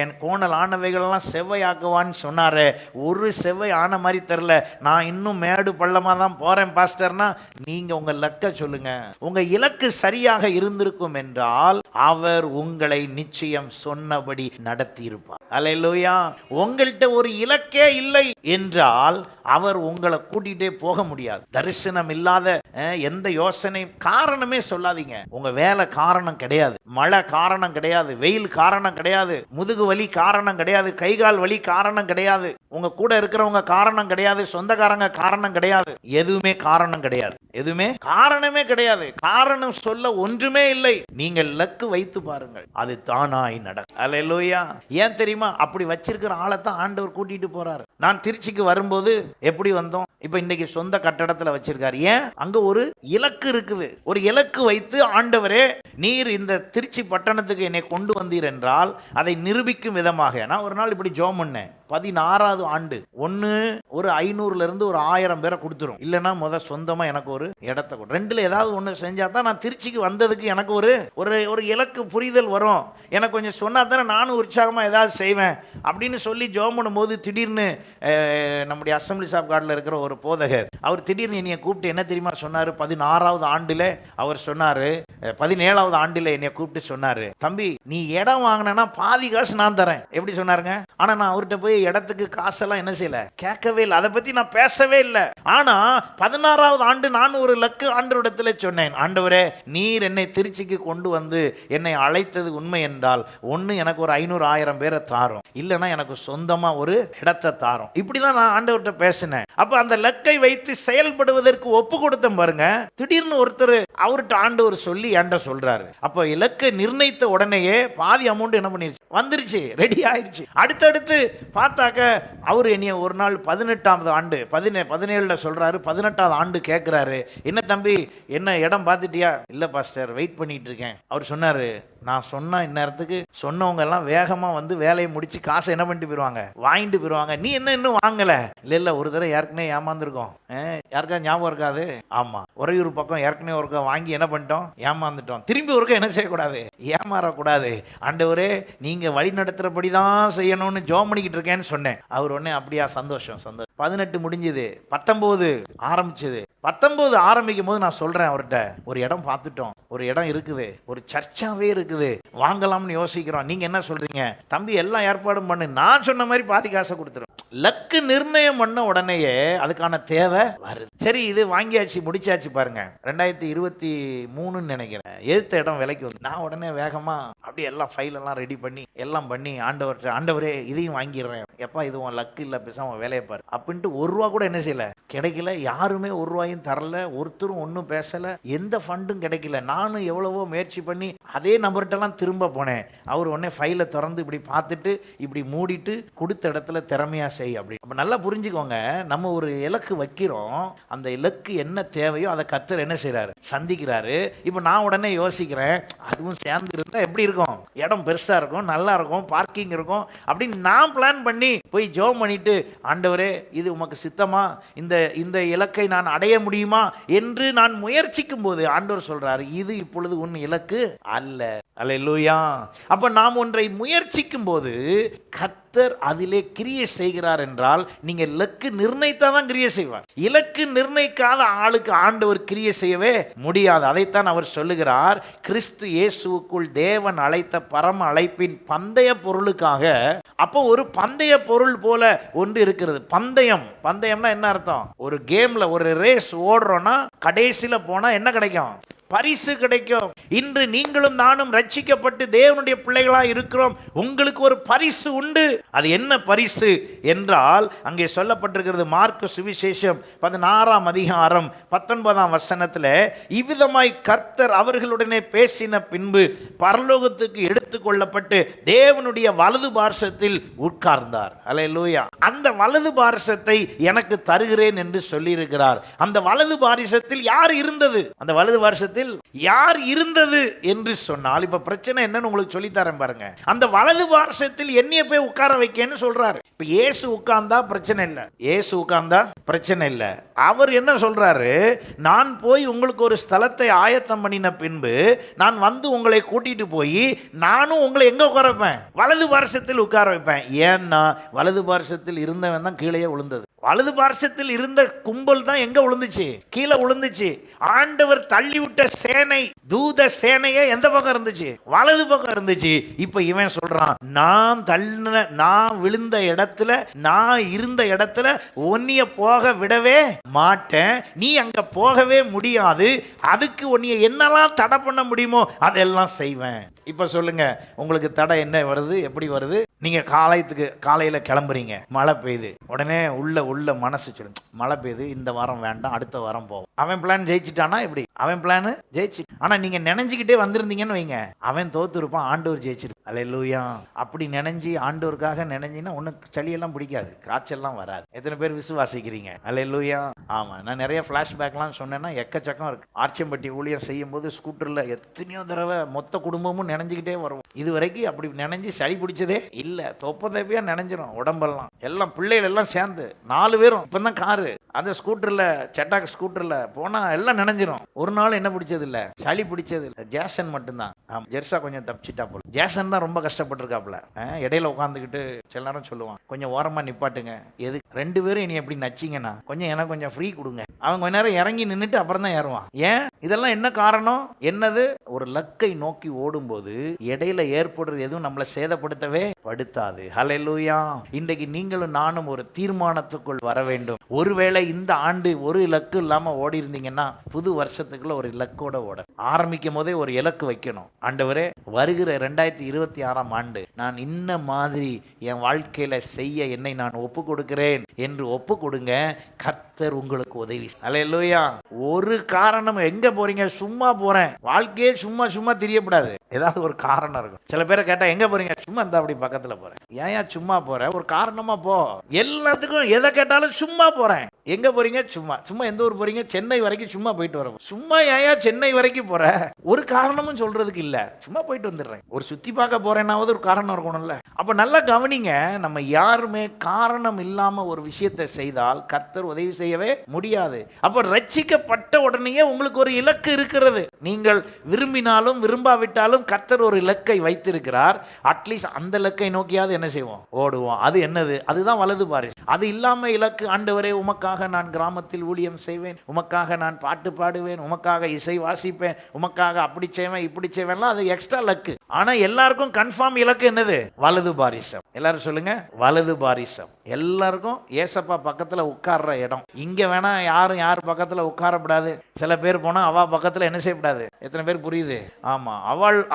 என் கோணல் ஆனவைகளெல்லாம் செவ்வையாக்குவான்னு சொன்னாரு. ஒரு செவ்வை ஆன மாதிரி தெரில, நான் இன்னும் மேடு பள்ளமாக தான் போறேன் பாஸ்டர்னா, நீங்க உங்க இலக்க சொல்லுங்க. உங்க இலக்கு சரியாக இருந்திருக்கும் என்றால் அவர் உங்களை நிச்சயம் சொன்னபடி நடத்தி இருப்பார். அல்லேலூயா. உங்கள்கிட்ட ஒரு இலக்கே இல்லை என்றால் அவர் உங்களை கூட்டிகிட்டே போக முடியாது. தரிசனம் இல்லாத எந்த யோசனை காரணமே சொல்லாதீங்க. உங்க வேலை காரணம் கிடையாது, மழை காரணம் கிடையாது, வெயில் காரணம் கிடையாது, முதுகு வலி காரணம் கிடையாது, கைகால் வலி காரணம் கிடையாது, உங்க கூட இருக்கிறவங்க காரணம் கிடையாது, சொந்தக்காரங்க காரணம் கிடையாது, எதுவுமே காரணம் கிடையாது, எதுவுமே காரணமே கிடையாது. காரணம் சொல்ல ஒன்றுமே இல்லை. நீங்கள் இலக்கு வைத்து பாருங்கள், அது தானாய் நடக்கும். அல்லேலூயா. ஏன் தெரியுமா? அப்படி வச்சிருக்கிற ஆளை தான் ஆண்டவர் கூட்டிட்டு போறாரு. நான் திருச்சிக்கு வரும்போது எப்படி வந்தோம்? இப்ப இன்னைக்கு சொந்த கட்டடத்துல வச்சிருக்காரு. ஏன்? அங்க ஒரு இலக்கு இருக்குது. ஒரு இலக்கு வைத்து, ஆண்டவரே நீர் இந்த திருச்சி பட்டணத்துக்கு என்னை கொண்டு வந்தீர் என்றால் அதை நிரூபிக்கும் விதமாக நான் ஒரு நாள் இப்படி ஜெபம் பண்ணேன். 16வது ஆண்டு ஒன்னு ஒரு 500ல இருந்து ஒரு 1000 பேரை கொடுத்துரும், இல்லைன்னா சொந்தமா எனக்கு ஒரு இடத்த கொடு. ரெண்டுல ஏதாவது ஒன்று செஞ்சா தான் நான் திருச்சிக்கு வந்ததுக்கு எனக்கு ஒரு இலக்கு புரிதல் வரும். எனக்கு கொஞ்சம் சொன்னா தானே நானும் உற்சாகமா ஏதாவது செய்வேன் அப்படின்னு சொல்லி ஜெபம் பண்ணும்போது திடீர்னு நம்முடைய அசம்பிளிஸ் ஆஃப் காட்ல இருக்கிற ஒரு போதகர், அவர் திடீர்னு என்னைய கூப்பிட்டு என்ன தெரியுமா சொன்னாரு? 16வது ஆண்டுல அவர் சொன்னாரு, 17வது ஆண்டுல என்னைய கூப்பிட்டு சொன்னாரு, தம்பி நீ இடம் வாங்கினா பாதி காசு நான் தரேன். எப்படி சொன்னாருங்க? ஆனா நான் அவர்கிட்ட போய் இடத்துக்கு காசெல்லாம் என்ன செய்யல, கேட்கவே இல்லை, அதை பத்தி நான் பேசவே இல்லை. ஆனா 16வது ஆண்டு நான் ஒரு இலக்கு ஆண்டவரிடத்துல சொன்னேன், ஆண்டவரே நீர் என்னை திருச்சிக்கு கொண்டு வந்து என்னை அழைத்தது உண்மை என்றால் ஒன்னு எனக்கு ஒரு 500-1000 பேரை தாரும், இல்லைன்னா எனக்கு சொந்தமா ஒரு இடத்தை தாரும். இப்படிதான் நான் ஆண்டவர்கிட்ட பேசினேன். அப்ப அந்த இலக்கை வைத்து செயல்படுவதற்கு ஒப்பு கொடுத்தேன் பாருங்க. திடீர்னு ஒருத்தர் அவர்கிட்ட ஆண்டவர் சொல்லி என்கிட்ட சொல்றாரு. அப்ப இலக்கை நிர்ணயித்த உடனேயே பாதி அமௌண்ட் என்ன பண்ணிருச்சு, வந்துருச்சு, ரெடி ஆயிடுச்சு. அடுத்தடுத்து பார்த்தாக்க அவர் என்னைய ஒரு நாள் 18வது ஆண்டு 17ல சொல்றாரு, 18வது ஆண்டு கேட்கிறாரு, என்ன தம்பி என்ன இடம் பார்த்துட்டியா? இல்ல பாஸ்டர் வெயிட் பண்ணிட்டு இருக்கேன். அவர் சொன்னாரு, நான் சொன்ன இந்நேரத்துக்கு சொன்னவங்க எல்லாம் வேகமா வந்து வேலையை முடிச்சு காசை என்ன பண்ணிட்டு போயிருவாங்க, வாங்கிட்டு போயிருவாங்க. நீ என்ன இன்னும் வாங்கல? இல்ல ஒரு தடவை ஏற்கனவே ஏமாந்துருக்கோம். யாருக்கா ஞாபகம் இருக்காது? ஆமா, உறையூர் பக்கம் ஏற்கனவே ஒருக்கா வாங்கி என்ன பண்ணிட்டோம், ஏமாந்துட்டோம். திரும்பி ஒருக்கா என்ன செய்யக்கூடாது, ஏமாறக்கூடாது. ஆண்டவரே நீங்க வழி நடத்துறபடிதான் செய்யணும்னு ஜெபம் பண்ணிக்கிட்டு இருக்கேன்னு சொன்னேன். அவர் உடனே அப்படியா, சந்தோஷம் சந்தோஷம். 18 முடிஞ்சது, 19 ஆரம்பிச்சது. 19 ஆரம்பிக்கும் போது நான் சொல்றேன் அவர்கிட்ட, ஒரு இடம் பார்த்துட்டோம், ஒரு இடம் இருக்குது, ஒரு சர்ச்சாவே இருக்குது, வாங்கலாம்னு யோசிக்கிறோம். நீங்க என்ன சொல்றீங்க? தம்பி எல்லாம் ஏற்பாடும் பண்ணு, நான் சொன்ன மாதிரி பாதி காசை கொடுத்துரும். லக்கு நிர்ணயம் பண்ண உடனேயே அதுக்கான தேவை வருது. சரி இது வாங்கியாச்சு, முடிச்சாச்சு பாருங்க. 2023 நினைக்கிறேன், எதிர்த்த இடம் விலைக்கு வந்து நான் உடனே வேகமா அப்படியே எல்லாம் ஃபைல் எல்லாம் ரெடி பண்ணி எல்லாம் பண்ணி ஆண்டவர்கிட்ட, ஆண்டவரே இதையும் வாங்கிடுறேன், எப்பா இது உன் லக்கு இல்லை, பேசாம வேலையை பாரு அப்படின்ட்டு 1 ரூபா கூட என்ன செய்யல, கிடைக்கல. யாருமே 1 ரூபாயும் தரல, ஒருத்தரும் ஒன்றும் பேசல, எந்த ஃபண்டும் கிடைக்கல. நானும் எவ்வளவோ முயற்சி பண்ணி அதே நபர்கிட்டலாம் திரும்ப போனேன். அவர் உடனே ஃபைலை திறந்து இப்படி பார்த்துட்டு இப்படி மூடிட்டு கொடுத்த இடத்துல திறமையா செய் அப்படி. அப்ப நல்லா புரிஞ்சுக்கோங்க, நம்ம ஒரு இலக்கு வைக்கிறோம், அந்த இலக்கு என்ன தேவையோ அதை கர்த்தர் என்ன செய்யறாரு, சந்திக்கிறாரு. இப்ப நான் உடனே யோசிக்கிறேன், அதுவும் சேர்ந்து இருந்தா எப்படி இருக்கும், இடம் பெருசா இருக்கும், நல்லா இருக்கும், பார்க்கிங் இருக்கும் அப்படின்னு நான் பிளான் பண்ணி போய் ஜெபம் பண்ணிட்டு, ஆண்டவரே இது உமக்கு சித்தமா, இந்த இலக்கை நான் அடைய முடியுமா என்று நான் முயற்சிக்கும் போது ஆண்டவர் சொல்றாரு, இது இப்பொழுது உன் இலக்கு அல்ல. அல்லேலூயா. அப்ப நாம் ஒன்றை முயற்சிக்கும் போது கர்த்தர் கர்த்தர் அதிலே கிரியை செய்கிறார் என்றால் நீங்க இலக்கு நிர்ணயித்தாதான் கிரியை செய்வார். இலக்கு நிர்ணயிக்காத ஆளுக்கு ஆண்டவர் கிரியை செய்யவே முடியாது. அதைத்தான் அவர் சொல்லுகிறார், கிறிஸ்து இயேசுவுக்குள் தேவன் அழைத்த பரம அழைப்பின் பந்தய பொருளுக்காக. அப்போ ஒரு பந்தய பொருள் போல ஒன்று இருக்கிறது. பந்தயம்னா என்ன அர்த்தம்? ஒரு கேம்ல ஒரு ரேஸ் ஓடுறோம்னா கடைசியில போனா என்ன கிடைக்கும்? பரிசு கிடைக்கும். இன்று நீங்களும் நானும் ரட்சிக்கப்பட்டு தேவனுடைய பிள்ளைகளாக இருக்கிறோம். உங்களுக்கு ஒரு பரிசு உண்டு. அது என்ன பரிசு என்றால் அங்கே சொல்லப்பட்டிருக்கிறது. மார்க்கு சுவிசேஷம் 16ஆம் அதிகாரம் 19ஆம் வசனத்தில், இவ்விதமாய் கர்த்தர் அவர்களுடனே பேசின பின்பு பரலோகத்துக்கு எடுத்துக்கொள்ளப்பட்டு தேவனுடைய வலது பார்சத்தில் உட்கார்ந்தார். அல்லேலூயா. அந்த வலது பார்சத்தை எனக்கு தருகிறேன் என்று சொல்லியிருக்கிறார். அந்த வலது பாரிசத்தில் யார் இருந்தது? அந்த வலது பார்சத்தில் யார் இருந்தது என்று சொன்னால், இப்ப பிரச்சனை என்னன்னு உங்களுக்கு சொல்லித்தரேன் பாருங்க. அந்த வலது பார்சத்தில் என்னைய போய் உட்கார வைக்கன்னு சொல்றாரு. இப்ப இயேசு உட்கார்ந்தா பிரச்சனை இல்ல, இயேசு உட்கார்ந்தா பிரச்சனை இல்ல. அவர் என்ன சொல்றாரு? நான் போய் உங்களுக்கு ஒரு ஸ்தலத்தை ஆயத்தம் பண்ணின பின்பு நான் வந்து உங்களை கூட்டிட்டு போய் நானும் உங்களை எங்க உட்கார வைப்பேன்? வலது பார்சத்தில் உட்கார வைப்பேன். ஏன்னா வலது பார்சத்தில் இருந்தவன் தான் கீழே விழுந்தது. வலது பார்சத்தில் இருந்த கும்பல் தான் எங்க விழுந்துச்சு? கீழே விழுந்துச்சு. ஆண்டவர் தள்ளிவிட்ட சேனை, தூத சேனையே எந்த பக்கம் இருந்துச்சு? வலது பக்கம் இருந்துச்சு. இப்ப இவன் சொல்றான், நான் விழுந்த இடத்துல, நான் இருந்த இடத்துல உன்னைய போக விடவே மாட்டேன். நீ அங்க போகவே முடியாது. அதுக்கு உன்னைய என்னெல்லாம் தடை பண்ண முடியுமோ அதெல்லாம் செய்வேன். இப்ப சொல்லுங்க, உங்களுக்கு தடை என்ன வருது? எப்படி வருது? நீங்க காலையில கிளம்புறீங்க, மழை பெய்யுது. உடனே உள்ள மனசு சொல்லுங்க, மழை பெய்யுது, இந்த வாரம் வேண்டாம், அடுத்த வாரம் போவோம். அவன் பிளான் ஜெயிச்சிட்டானா? எப்படி? அவன் பிளான் ஜெயிச்சு. ஆனா நீங்க நினைஞ்சுக்கிட்டே வந்திருந்தீங்கன்னு வைங்க, அவன் தோத்து இருப்பான், ஆண்டவர் ஜெயிச்சிருப்பான். அல்லேலூயா. அப்படி நினைஞ்சு ஆண்டவருக்காக நினைஞ்சின்னா ஒன்னும் சளியெல்லாம் பிடிக்காது, காய்ச்சல்லாம் வராது. எத்தனை பேர் விசுவாசிக்கிறீங்க? அல்லேலூயா. ஆமா, நான் நிறைய பிளாஷ்பேக்லாம் சொன்னேன்னா எக்கச்சக்கம் இருக்கு. ஆர்ச்சம்பட்டி ஊழியம் செய்யும் போது ஸ்கூட்டர்ல எத்தனையோ தடவை மொத்த குடும்பமும் நினைஞ்சுக்கிட்டே வருவோம். இது வரைக்கும் அப்படி நினைஞ்சு சளி பிடிச்சதே இல்ல. தொப்பதையா நினைஞ்சிரும் உடம்பெல்லாம். எல்லாம் பிள்ளைகள் எல்லாம் சேர்ந்து 4 பேரும் இப்பதான் காரு, அந்த ஸ்கூட்டர்ல, சட்டாக் ஸ்கூட்டர்ல போனா எல்லாம் நினைஞ்சிரும். ஒரு நாள் என்ன பிடிச்சது இல்ல, சளி பிடிச்சது இல்ல. ஜேசன் மட்டும்தான். ஜெர்சா கொஞ்சம் தப்பிச்சிட்டா போல. ஜேசன் தான் ரொம்ப கஷ்டப்பட்டிருக்காப்ல. இடையில உட்காந்துக்கிட்டு சில நேரம் சொல்லுவான், கொஞ்சம் ஓரமா நிப்பாட்டுங்க. எது 2 பேரும் இனி எப்படி நச்சிங்கன்னா கொஞ்சம் எனக்கு கொஞ்சம் ஃப்ரீ கொடுங்க. அவன் கொஞ்ச நேரம் இறங்கி நின்றுட்டு அப்புறம் தான் ஏறுவான். ஏன்? இதெல்லாம் என்ன காரணம்? என்னது? ஒரு லக்கை நோக்கி ஓடும்போது இடையில ஏற்படுறது எதுவும் நம்மளை சேதப்படுத்தவே படுத்தாது. ஹல்லேலூயா. இன்றைக்கு நீங்களும் நானும் ஒரு தீர்மானத்துக்குள் வர வேண்டும். ஒருவேளை இந்த ஆண்டு ஒரு இலக்கு இல்லாம ஓடி இருந்தீங்கன்னா புது வருஷத்துக்குள்ள ஒரு இலக்கோட ஓட ஆரம்பிக்கும் போதே ஒரு இலக்கு வைக்கணும். ஆண்டவரே, வருகிற 2026ஆம் ஆண்டு நான் இன்ன மாதிரி என் வாழ்க்கையில செய்ய என்னை நான் ஒப்பு கொடுக்கிறேன் என்று ஒப்பு கொடுங்க. கர்த்தர் உங்களுக்கு உதவி. அல்லேலூயா. ஒரு காரணம், எங்க போறீங்க? சும்மா போறேன். வாழ்க்கையே சும்மா தெரியப்படாது. ஏதாவது ஒரு காரணம் இருக்கும். சில பேரை கேட்டா எங்க போறீங்க? சும்மா இந்த அப்படி பக்கத்துல போறேன். ஏன் சும்மா போற? ஒரு காரணமா போ. எல்லாத்துக்கும் எதை கேட்டாலும் சும்மா போறேன். எங்க போறீங்க? சும்மா எந்த ஊர் போறீங்க? சென்னை வரைக்கும் சும்மா போயிட்டு வரோம். சும்மா ஏன் சென்னை வரைக்கும் போற? ஒரு காரணமும் சொல்றதுக்கு இல்ல, சும்மா போயிட்டு வந்துடுறேன். ஒரு சுத்தி பார்க்க போறேன்னாவது ஒரு காரணம் இருக்கணும்ல. அப்ப நல்லா கவனிங்க, நம்ம யாருமே காரணம் இல்லாம ஒரு விஷயத்தை செய்தால் கர்த்தர் உதவி செய்யவே முடியாது. அப்ப ரட்சிக்கப்பட்ட உடனேயே உங்களுக்கு ஒரு இலக்கு இருக்கிறது. நீங்கள் விரும்பினாலும் விரும்பாவிட்டாலும் கர்த்தர் ஒரு இலக்கை வைத்திருக்கிறார். அட்லீஸ்ட் அந்த இலக்கை நோக்கியாவது என்ன செய்வோம்? ஓடுவோம். அது என்னது? அதுதான் வலது பாரிசு. அது இல்லாம இலக்கு, ஆண்டவரே உமக்காக நான் கிராமத்தில் ஊழியம் செய்வேன், உமக்காக நான் பாட்டு பாடுவேன், உமக்காக இசை வாசிப்பேன், உமக்காக அப்படி செய்வேன் இப்படி செய்வேன்லாம், அது எக்ஸ்ட்ரா இலக்கு. ஆனா எல்லாருக்கும் கன்ஃபார்ம் இலக்கு என்னது? வலது பாரிசம். எல்லாரும் சொல்லுங்க, வலது பாரிசம். எல்லாருக்கும் ஏசப்பா பக்கத்துல உட்கார்ற இடம். இங்க வேணா யாரும் யார் பக்கத்துல உட்காரப்படாது. சில பேர் போனா அவ பக்கத்துல என்ன செய்யப்படாது. எத்தனை பேர் புரியுது? ஆமா,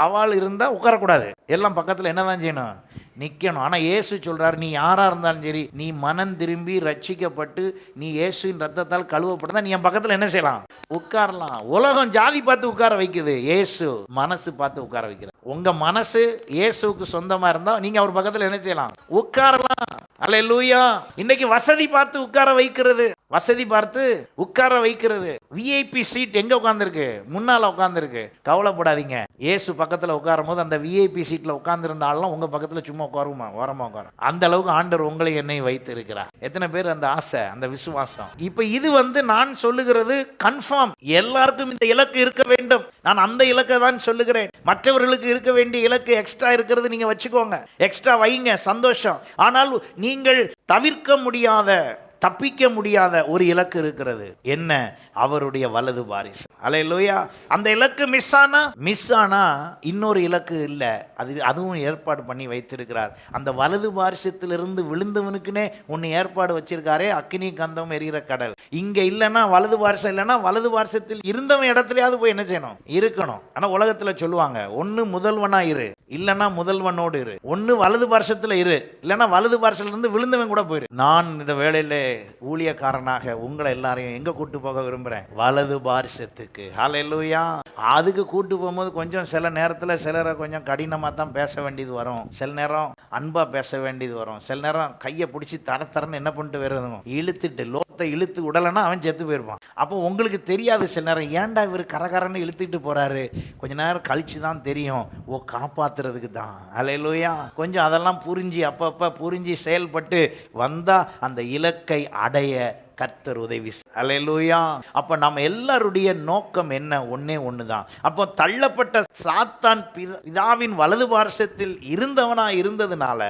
அவள் இருந்தா உட்காரக்கூடாது. எல்லாம் பக்கத்துல என்னதான் செய்யணும்? நிக்கணும். ஆனா இயேசு சொல்றாரு, நீ யாரா இருந்தாலும் சரி, நீ மனம் திரும்பி ரட்சிக்கப்பட்டு நீ இயேசுவின் ரத்தத்தால் கழுவப்பட்டா நீ என் பக்கத்துல என்ன செய்யலாம்? உட்காரலாம். உலகம் ஜாதி பார்த்து உட்கார வைக்குது, இயேசு மனசு பார்த்து உட்கார வைக்கிறார். உங்க மனசு இயேசுவுக்கு சொந்தமா இருந்தா நீங்க அவர் பக்கத்துல என்ன செய்யலாம்? உட்காரலாம். அல்லேலூயா. இன்னைக்கு வசதி பார்த்து உட்கார வைக்கிறது, வசதி பார்த்து உட்கார வைக்கிறது. விஐபி சீட் எங்க உட்கார்ந்துருக்கு? முன்னால உட்கார்ந்துருக்கு. கவலைப்படாதீங்க, இயேசு பக்கத்தில் உட்காரும் போது அந்த விஐபி சீட்டில் உட்கார்ந்துருந்த ஆள்லாம் உங்கள் பக்கத்தில் சும்மா உட்காருமா, ஓரமாக உட்காரும். அந்த அளவுக்கு ஆண்டவர் உங்களை என்னை வைத்து இருக்கிறார். எத்தனை பேர் அந்த ஆசை, அந்த விசுவாசம்? இப்போ இது நான் சொல்லுகிறது கன்ஃபார்ம். எல்லாருக்கும் இந்த இலக்கு இருக்க வேண்டும். நான் அந்த இலக்கை தான் சொல்லுகிறேன். மற்றவர்களுக்கு இருக்க வேண்டிய இலக்கு எக்ஸ்ட்ரா இருக்கிறது, நீங்க வச்சுக்கோங்க, எக்ஸ்ட்ரா வைங்க, சந்தோஷம். ஆனால் நீங்கள் தவிர்க்க முடியாத, தப்பிக்க முடியாத ஒரு இலக்கு இருக்கிறது. என்ன? அவருடைய வலது வாரிசு. அல்லேலூயா. அந்த இலக்கு மிஸ் ஆனா இன்னொரு இலக்கு இல்லை, அதுவும் ஏற்பாடு பண்ணி வைத்திருக்கிறார். அந்த வலது வாரிசத்திலிருந்து விழுந்தவனுக்குன்னே ஒன்று ஏற்பாடு வச்சிருக்காரே, அக்கினி கந்தம் எரிகிற கடல். இங்க இல்லைன்னா, வலது வாரிசம் இல்லைன்னா, வலது வாரிசத்தில் இருந்தவன் இடத்துலயாவது போய் என்ன செய்யணும்? இருக்கணும். ஆனா உலகத்துல சொல்லுவாங்க, ஒன்னு முதல்வனா இரு, இல்லைன்னா முதல்வனோடு இரு. ஒன்னு வலது வாரிசத்துல இரு, இல்லைன்னா வலது வாரிசத்துல இருந்து விழுந்தவன் கூட போயிரு. நான் இந்த வேளையில ஊழியக்காரனாக உங்களை எல்லாரையும் எங்க கூட்டு போக விரும்புறேன்? வலது வாரிசத்துக்கு. ஹல்லேலூயா. அதுக்கு கூட்டு போகும்போது கொஞ்சம் சில நேரத்துல சிலரை கொஞ்சம் கடினமா தான் பேச வேண்டியது வரும், சில நேரம் அன்பா பேச வேண்டியது வரும், சில நேரம் கையை பிடிச்சி தரன்னு என்ன பண்ணிட்டு வருதுங்க, இழுத்துட்டு லோத்தை இழுத்து விடலைன்னா அவன் செத்து போயிருப்பான். அப்போ உங்களுக்கு தெரியாது சில நேரம், ஏன்டா இவர் கரகரன்னு இழுத்துட்டு போறாரு, கொஞ்ச நேரம் கழிச்சு தான் தெரியும், ஓ காப்பாத்துறதுக்கு தான். ஹல்லேலூயா. கொஞ்சம் அதெல்லாம் புரிஞ்சு அப்பப்ப புரிஞ்சு செயல்பட்டு வந்தா அந்த இலக்கை அடைய கர்த்தர் உதவி. அல்லேலூயா. அப்ப நம்ம எல்லாருடைய நோக்கம் என்ன? ஒன்னே ஒண்ணுதான். அப்போ தள்ளப்பட்ட சாத்தான் பிதாவின் வலது பார்சத்தில் இருந்தவனா இருந்ததுனால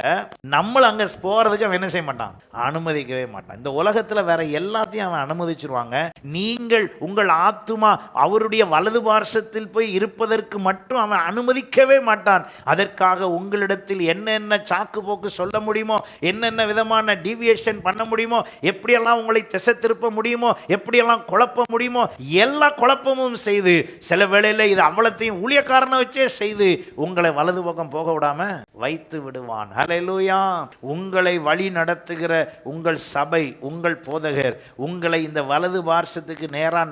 நம்மள அங்க போறதுக்கு அவன் என்ன செய்ய மாட்டான்? அனுமதிக்கவே மாட்டான். இந்த உலகத்துல வேற எல்லாத்தையும் அவன் அனுமதிச்சிருவாங்க. நீங்கள் உங்கள் ஆத்துமா அவருடைய வலது பார்சத்தில் போய் இருப்பதற்கு மட்டும் அவன் அனுமதிக்கவே மாட்டான். அதற்காக உங்களிடத்தில் என்னென்ன சாக்கு போக்கு சொல்ல முடியுமோ, என்னென்ன விதமான டீவியேஷன் பண்ண முடியுமோ, எப்படியெல்லாம் உங்களை திசை திருப்ப முடியுமோ, எப்படியெல்லாம் குழப்ப முடியுமோ, எல்லா குழப்பமும் செய்து சில வேளையில இது அவ்வளத்தையும் ஊழியக்காரனை வச்சே செய்து உங்களை வலது பக்கம் போக விடாம வைத்து விடுவான். ஹல்லேலூயா. உங்களை வழி நடத்துகிற உங்கள் சபை, உங்கள் போதகர் உங்களை இந்த வலது பார்சத்துக்கு நேரா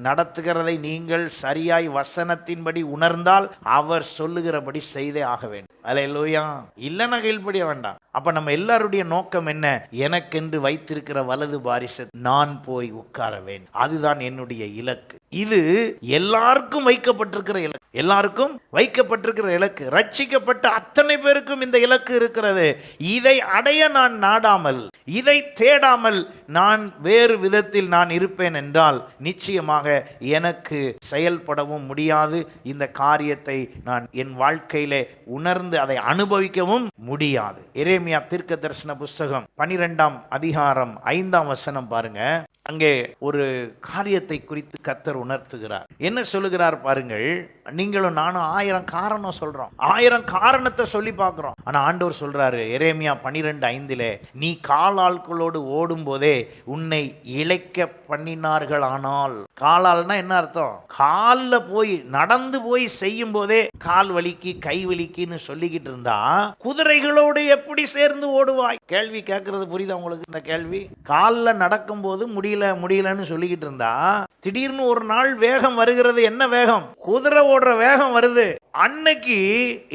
நடத்துகிறதை நீங்கள் சரியாய் வசனத்தின்படி உணர்ந்தால் அவர் சொல்லுகிறபடி செய்தே ஆக வேண்டும். ஹல்லேலூயா. இல்லைன்னா கீழ்ப்படிய வேண்டாம். அப்ப நம்ம எல்லாருடைய நோக்கம் என்ன? எனக்கென்று வைத்திருக்கிற வலது வாரிசு நான் போய் உட்கார வேண்டும், அதுதான் என்னுடைய இலக்கு. இது எல்லாருக்கும் வைக்கப்பட்டிருக்கிற இலக்கு, எல்லாருக்கும் வைக்கப்பட்டிருக்கிற இலக்கு. ரட்சிக்கப்பட்ட அத்தனை பேருக்கும் இந்த இலக்கு இருக்கிறது. இதை அடைய நான் நாடாமல், இதை தேடாமல் நான் வேறு விதத்தில் நான் இருப்பேன் என்றால் நிச்சயமாக எனக்கு செயல்படவும் முடியாது. இந்த காரியத்தை நான் என் வாழ்க்கையிலே உணர்ந்து அதை அனுபவிக்கவும் முடியாது. எரேமியா தீர்க்க தரிசன புஸ்தகம் 12ஆம் அதிகாரம் 5ஆம் வசனம் பாருங்க. அங்கே ஒரு காரியத்தை குறித்து கர்த்தர் உணர்த்துகிறார். என்ன சொல்லுகிறார் பாருங்கள். நீங்களும் நானும் 1000 காரணம் சொல்றோம், 1000 காரணத்தை சொல்லி பார்க்கிறோம். ஆனா ஆண்டவர் சொல்றாரு எரேமியா 12:5, நீ காலாட்களோடு ஓடும் போதே உன்னை இளைக்க பண்ணினார்கள். ஆனால் காலால்னா என்ன அர்த்தம்? கால்ல போய் நடந்து போய் செய்யும் போதே கால் வலிக்கு கை வலிக்குன்னு சொல்லிக்கிட்டு இருந்தா குதிரைகளோடு எப்படி சேர்ந்து ஓடுவாய்? கேள்வி கேட்கறது புரியுதா உங்களுக்கு? இந்த கேள்வி கால்ல நடக்கும் போது முடியலன்னு சொல்லிக்கிட்டு இருந்தா திடீர்னு ஒரு நாள் வேகம் வருகிறது. என்ன வேகம்? குதிரை ஓடுற வேகம் வருது. அன்னைக்கு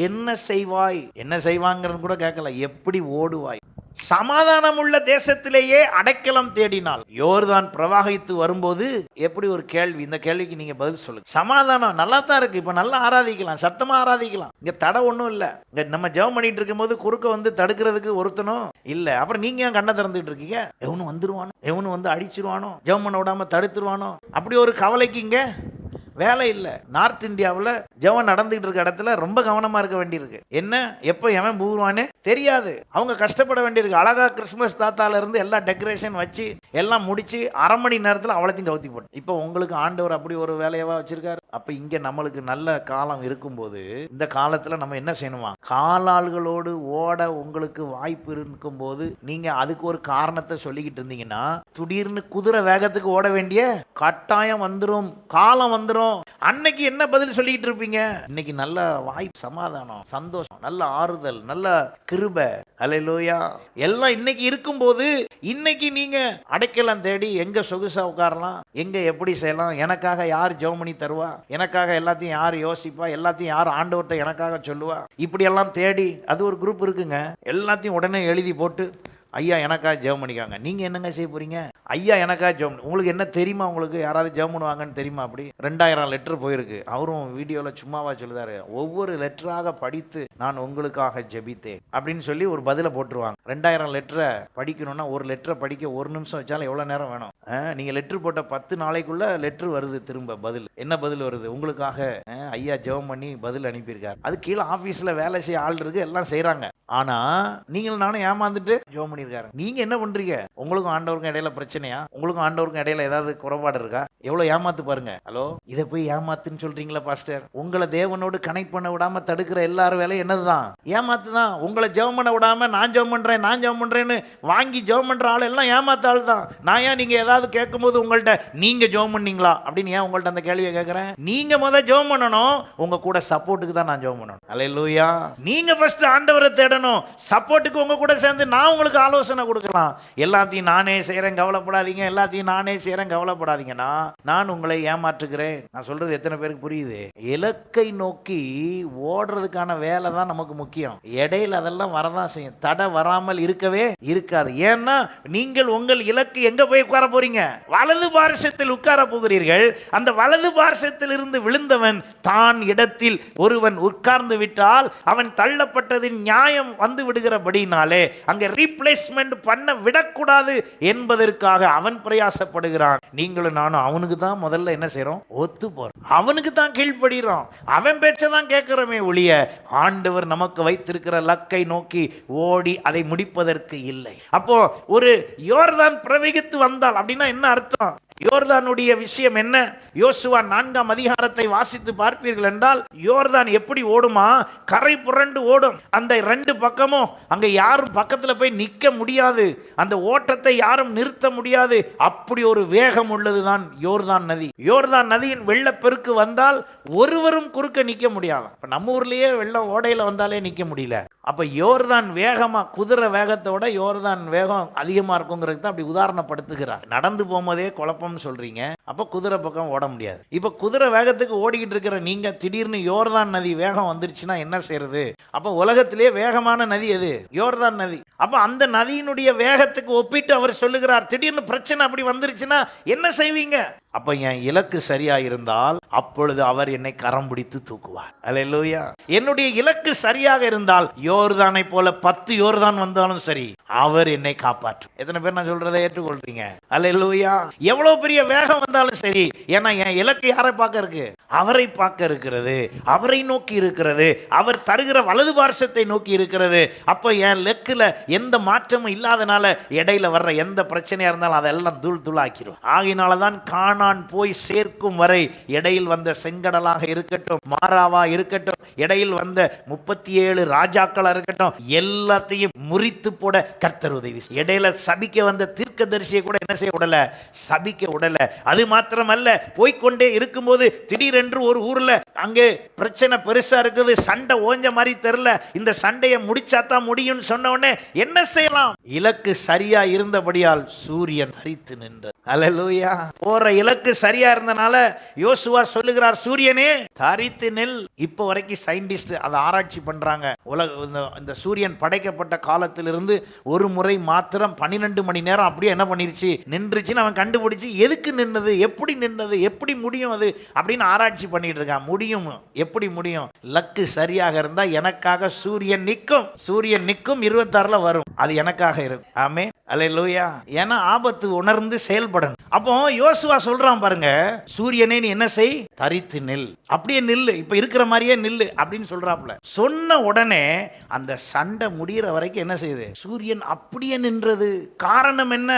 என்ன செய்வாய்? என்ன செய்வாங்கன்னு கூட கேட்கல, எப்படி ஓடுவாய்? சமாதானம் உள்ள தேசத்திலேயே அடைக்கலம் தேடினால் யோர்தான் பிரவாகித்து வரும்போது எப்படி ஒரு கேள்வி, இந்த கேள்விக்கு நீங்க பதில் சொல்லுங்க. சமாதானம் நல்லா தான் இருக்கு, இப்ப நல்லா ஆராதிக்கலாம், சத்தமா ஆராதிக்கலாம், இங்க தடை ஒன்றும் இல்லை. இங்க நம்ம ஜெபம் பண்ணிட்டு இருக்கும் போது குறுக்க வந்து தடுக்கிறதுக்கு ஒருத்தனும் இல்லை. அப்புறம் நீங்க ஏன் கண்ணை திறந்துட்டு இருக்கீங்க? எவனு வந்துருவானோ, எவனு வந்து அடிச்சிருவானோ, ஜெபம் பண்ண விடாம தடுத்துருவானோ, அப்படி ஒரு கவலைக்கு இங்க வேலை இல்லை. நார்த் இந்தியாவில் ஜெபம் நடந்துகிட்டு இருக்க இடத்துல ரொம்ப கவனமா இருக்க வேண்டியிருக்கு. என்ன எப்போ எவன் பூருவானே தெரியாது. அவங்க கஷ்டப்பட வேண்டியிருக்கு. அழகா கிறிஸ்துமஸ் தாத்தால இருந்து எல்லா டெக்கரேஷன் வச்சு எல்லாம் முடிச்சு அரை மணி நேரத்தில் அவ்வளோத்தையும் கவுத்தி போட்டு. இப்போ உங்களுக்கு ஆண்டவர் அப்படி ஒரு வேலையவா வச்சிருக்காரு. அப்போ இங்கே நம்மளுக்கு நல்ல காலம் இருக்கும்போது இந்த காலத்தில் நம்ம என்ன செய்யணுமா? காலாள்களோடு ஓட உங்களுக்கு வாய்ப்பு இருக்கும்போது நீங்க அதுக்கு ஒரு காரணத்தை சொல்லிக்கிட்டு இருந்தீங்கன்னா திடீர்னு குதிரை வேகத்துக்கு ஓட வேண்டிய கட்டாயம் வந்துடும், காலம் வந்துடும். அன்னைக்கு என்ன பதில் சொல்லிட்டு இருப்பீங்க? இன்னைக்கு நல்ல வாய்ப்பு, சமாதானம், சந்தோஷம், நல்ல ஆறுதல், நல்ல கிருபை, அல்லேலூயா எல்லாம் இன்னைக்கு இருக்கும்போது இன்னைக்கு நீங்க அடைக்கலாம் தேடி எங்க சொகுசா உட்காரலாம், எங்க எப்படி செய்யலாம், எனக்காக யார் ஜெபம் பண்ணி தருவா, எனக்காக எல்லாத்தையும் யார் யோசிப்பா, எல்லாத்தையும் யார் ஆண்டவர்கிட்ட எனக்காக சொல்லுவா, இப்படி எல்லாம் தேடி அது ஒரு குரூப் இருக்குங்க. எல்லாத்தையும் உடனே எழுதி போட்டு ஐயா எனக்கா ஜெபம் பண்ணிக்காங்க. நீங்க என்னங்க செய்ய போறீங்க? ஐயா எனக்கா ஜெபம். உங்களுக்கு என்ன தெரியுமா? உங்களுக்கு யாராவது ஜெபம் பண்ணுவாங்கன்னு தெரியுமா? அப்படி 2000 லெட்டர் போயிருக்கு. அவரும் வீடியோல சும்மாவா சொல்லுதாரு, ஒவ்வொரு லெட்டராக படித்து நான் உங்களுக்காக ஜெபித்தேன் அப்படின்னு சொல்லி ஒரு பதில போட்டுருவாங்க. 2000 லெட்டரை படிக்கணும்னா ஒரு லெட்டரை படிக்க 1 நிமிஷம் வச்சாலும் எவ்வளவு நேரம் வேணும்? நீங்க லெட்டர் போட்ட 10 நாளைக்குள்ள லெட்டர் வருது. திரும்ப பதில் என்ன பதில் வருது? உங்களுக்காக ஐயா ஜெபம் பண்ணி பதில் அனுப்பியிருக்காரு. அது கீழே ஆபீஸ்ல வேலை செய்ய ஆள் இருக்கு, எல்லாம் செய்யறாங்க. ஆனா நீங்களும் நானும் ஏமாந்துட்டு ஜெபம் பண்ணிருக்காரு. நீங்க என்ன பண்றீங்க? உங்களுக்கும் ஆண்டவருக்கும் இடையில பிரச்சனையா? உங்களுக்கும் ஆண்டவருக்கும் இடையில ஏதாவது குறைபாடு இருக்கா? எவ்வளவு ஏமாத்து பாருங்க. ஹலோ, இதை போய் ஏமாத்துன்னு சொல்றீங்களா பாஸ்டர்? உங்களை தேவனோடு கனெக்ட் பண்ண விடாம தடுக்கிற எல்லாரும் வேலையும் என்னதுதான்? ஏமாத்து தான். உங்களை ஜெபம் பண்ண விடாம நான் ஜெபம் பண்றேன்னு வாங்கி ஜெபம் பண்ற ஆள் எல்லாம் ஏமாத்த ஆள் தான். நான் ஏன் நீங்க ஏதாவது கேட்கும் போது உங்கள்ட்ட நீங்க ஜெபம் பண்ணீங்களா அப்படின்னு ஏன் உங்கள்ட்ட அந்த கேள்வியை கேட்கிறேன்? நீங்க முதல்ல ஜெபம் பண்ணணும். உங்க கூட சப்போர்ட்டுக்கு தான் நான் ஜெபம் பண்ணணும். அல்லேலூயா. நீங்க ஃபர்ஸ்ட் ஆண்டவரை தேடணும். சப்போர்ட்டுக்கு உங்க கூட சேர்ந்து நான் உங்களுக்கு ஆலோசனை கொடுக்கலாம். எல்லாத்தையும் நானே செய்யறேன் கவலைப்படாதீங்க, எல்லாத்தையும் நானே செய்யறேன் கவலைப்படாதீங்கன்னா நான் உங்களை ஏமாற்றுகிறேன். நான் சொல்றது எத்தனை பேருக்கு புரியுது? இலக்கை நோக்கி ஓடுறதுக்கான வேலை தான் நமக்கு முக்கியம். இடையில அதெல்லாம் வரதான் செய்யும். தடை வராமல் இருக்கவே இருக்காது. ஏன்னா நீங்கள் உங்கள் இலக்கு எங்க போய் உட்கார போறீங்க? வலது பார்சத்தில் உட்கார போகிறீர்கள். அந்த வலது பார்சத்தில் இருந்து விழுந்தவன் தான் இடத்தில் ஒருவன் உட்கார்ந்து விட்டால் அவன் தள்ளப்பட்டதின் நியாயம் வந்து விடுகிறபடினாலே அங்கே ரீப்ளேஸ்மெண்ட் பண்ண விடக்கூடாது என்பதற்காக அவன் பிரயாசப்படுகிறான். நீங்களும் நானும் அவனுக்கு தான் முதல்ல என்ன செய்யறோம்? ஒத்து போறோம். அவனுக்கு தான் கீழ்ப்படுகிறோம். அவன் பேச்சதான் கேட்கிறோமே ஒழிய ஆண்டவர் நமக்கு வைத்திருக்கிற லக்கை நோக்கி ஓடி அதை முடிப்பதற்கு இல்லை. அப்போ ஒரு யோர்தான் பிரவேகித்து வந்தால் அப்படின்னா என்ன அர்த்தம்? யோர்தானுடைய விஷயம் என்ன? யோசுவா 4ஆம் அதிகாரத்தை வாசித்து பார்ப்பீர்கள் என்றால் யோர்தான் எப்படி ஓடுமா? கரை புரண்டு ஓடும். அந்த 2 பக்கமும் அங்க யாரும் பக்கத்துல போய் நிக்க முடியாது. அந்த ஓட்டத்தை யாரும் நிறுத்த முடியாது. அப்படி ஒரு வேகம் உள்ளதுதான் யோர்தான் நதி. யோர்தான் நதியின் வெள்ளப்பெருக்கு வந்தால் ஒருவரும் குறுக்க நிக்க முடியாது. இப்ப நம்ம ஊர்லயே வெள்ளம் ஓடையில வந்தாலே நிக்க முடியல. அப்ப யோர்தான் வேகமா, குதிரை வேகத்தோட யோர்தான் வேகம் அதிகமா இருக்குங்கிறது தான் அப்படி உதாரணப்படுத்துகிறார். நடந்து போகும்போதே குழப்பம் சொல்றீங்க, அப்ப குதிரை பக்கம் ஓட முடியாது. இப்ப குதிரை வேகத்துக்கு ஓடிக்கிட்டு இருக்கிற நீங்க திடீர்னு யோர்தான் நதி வேகம் வந்துருச்சுன்னா என்ன செய்யறது? அப்ப உலகத்திலேயே வேகமான நதி எது? யோர்தான் நதி. அப்ப அந்த நதியினுடைய வேகத்துக்கு ஒப்பிட்டு அவர் சொல்லுகிறார், திடீர்னு பிரச்சனை அப்படி வந்துருச்சுன்னா என்ன செய்வீங்க? அப்ப என் இலக்கு சரியா இருந்தால் அப்பொழுது அவர் என்னை கரம் பிடித்து தூக்குவார். அல்லேலூயா. என்னுடைய இலக்கு சரியாக இருந்தால் யோர்தானை போல 10 யோர்தான் வந்தாலும் சரி அவர் என்னை காப்பாற்றும். எத்தனை பேர் நான் சொல்றதை ஏற்றுக்கொள்றீங்க? அல்லேலூயா. எவ்வளவு பெரிய வேகம் வந்தாலும் சரி, ஏன்னா என் இலக்கு யாரை பார்க்க இருக்கு? அவரை பார்க்க இருக்கிறது, அவரை நோக்கி இருக்கிறது, அவர் தருகிற வலது பார்சத்தை நோக்கி இருக்கிறது. அப்ப என் லெக்குல எந்த மாற்றமும் இல்லாதனால இடையில வர்ற எந்த பிரச்சனையா இருந்தாலும் அதெல்லாம் தூள் தூளாக்கிடும். ஆகினாலதான் கானான் போய் சேர்க்கும் வரை இடையில் வந்த செங்கடலாக இருக்கட்டும், மாறாவா இருக்கட்டும், இடையில் வந்த 37 ராஜாக்களா இருக்கட்டும், எல்லாத்தையும் முறித்து போட கர்த்தர் உதவி. இடையில சபிக்க வந்த தீர்க்கதரிசியை கூட என்ன செய்ய விடல? சபிக்க விடல. அது மாத்திரமல்ல, போய்கொண்டே இருக்கும்போது திடீரென்று ஒரு ஊர்ல அங்கே பிரச்சனை பெருசா இருக்குது, சண்டை ஓஞ்ச மாதிரி தெரியல, இந்த சண்டையை முடிச்சாதான் முடியும் சொன்ன உடனே என்ன செய்யலாம்? இலக்கு சரியா இருந்தபடியால் சூரியன் தரித்து நின்றது. அல்லேலூயா. போற இலக்கு சரியா இருந்தனால யோசுவா சொல்லுகிறார், சூரியனே தரித்து நில். இப்போ வரைக்கும் சயின்டிஸ்ட் அதை ஆராய்ச்சி பண்றாங்க. இந்த சூரியன் படைக்கப்பட்ட காலத்திலிருந்து ஒரு முறை மாத்திரம் 12 மணி நேரம் அப்படியே என்ன பண்ணிருச்சு? நின்றுச்சுன்னு அவன் கண்டுபிடிச்சு எதுக்கு நின்னது, எப்படி நின்னது, எப்படி முடியும் அது அப்படின்னு ஆராய்ச்சி பண்ணிட்டு இருக்கான். முடியும். எப்படி முடியும்? லக்கு சரியாக இருந்தா எனக்காக சூரியன் நிற்கும். சூரியன் நிற்கும் 26ல வரும். அது எனக்காக இருக்கு. ஆமென். அல்லேலூயா. ஏன்னா ஆபத்து உணர்ந்து செயல்படணும். அப்போ யோசுவா சொல்றான் பாருங்க, சூரியனே நீ என்ன செய்? தரித்து நில். அப்படியே நில்லு, இப்ப இருக்கிற மாதிரியே நில்லு அப்படின்னு சொல்றாப்ல. சொன்ன உடனே அந்த சண்டை முடிகிற வரைக்கும் என்ன செய்யுது? சூரியன் அப்படியே நின்றது. காரணம் என்ன?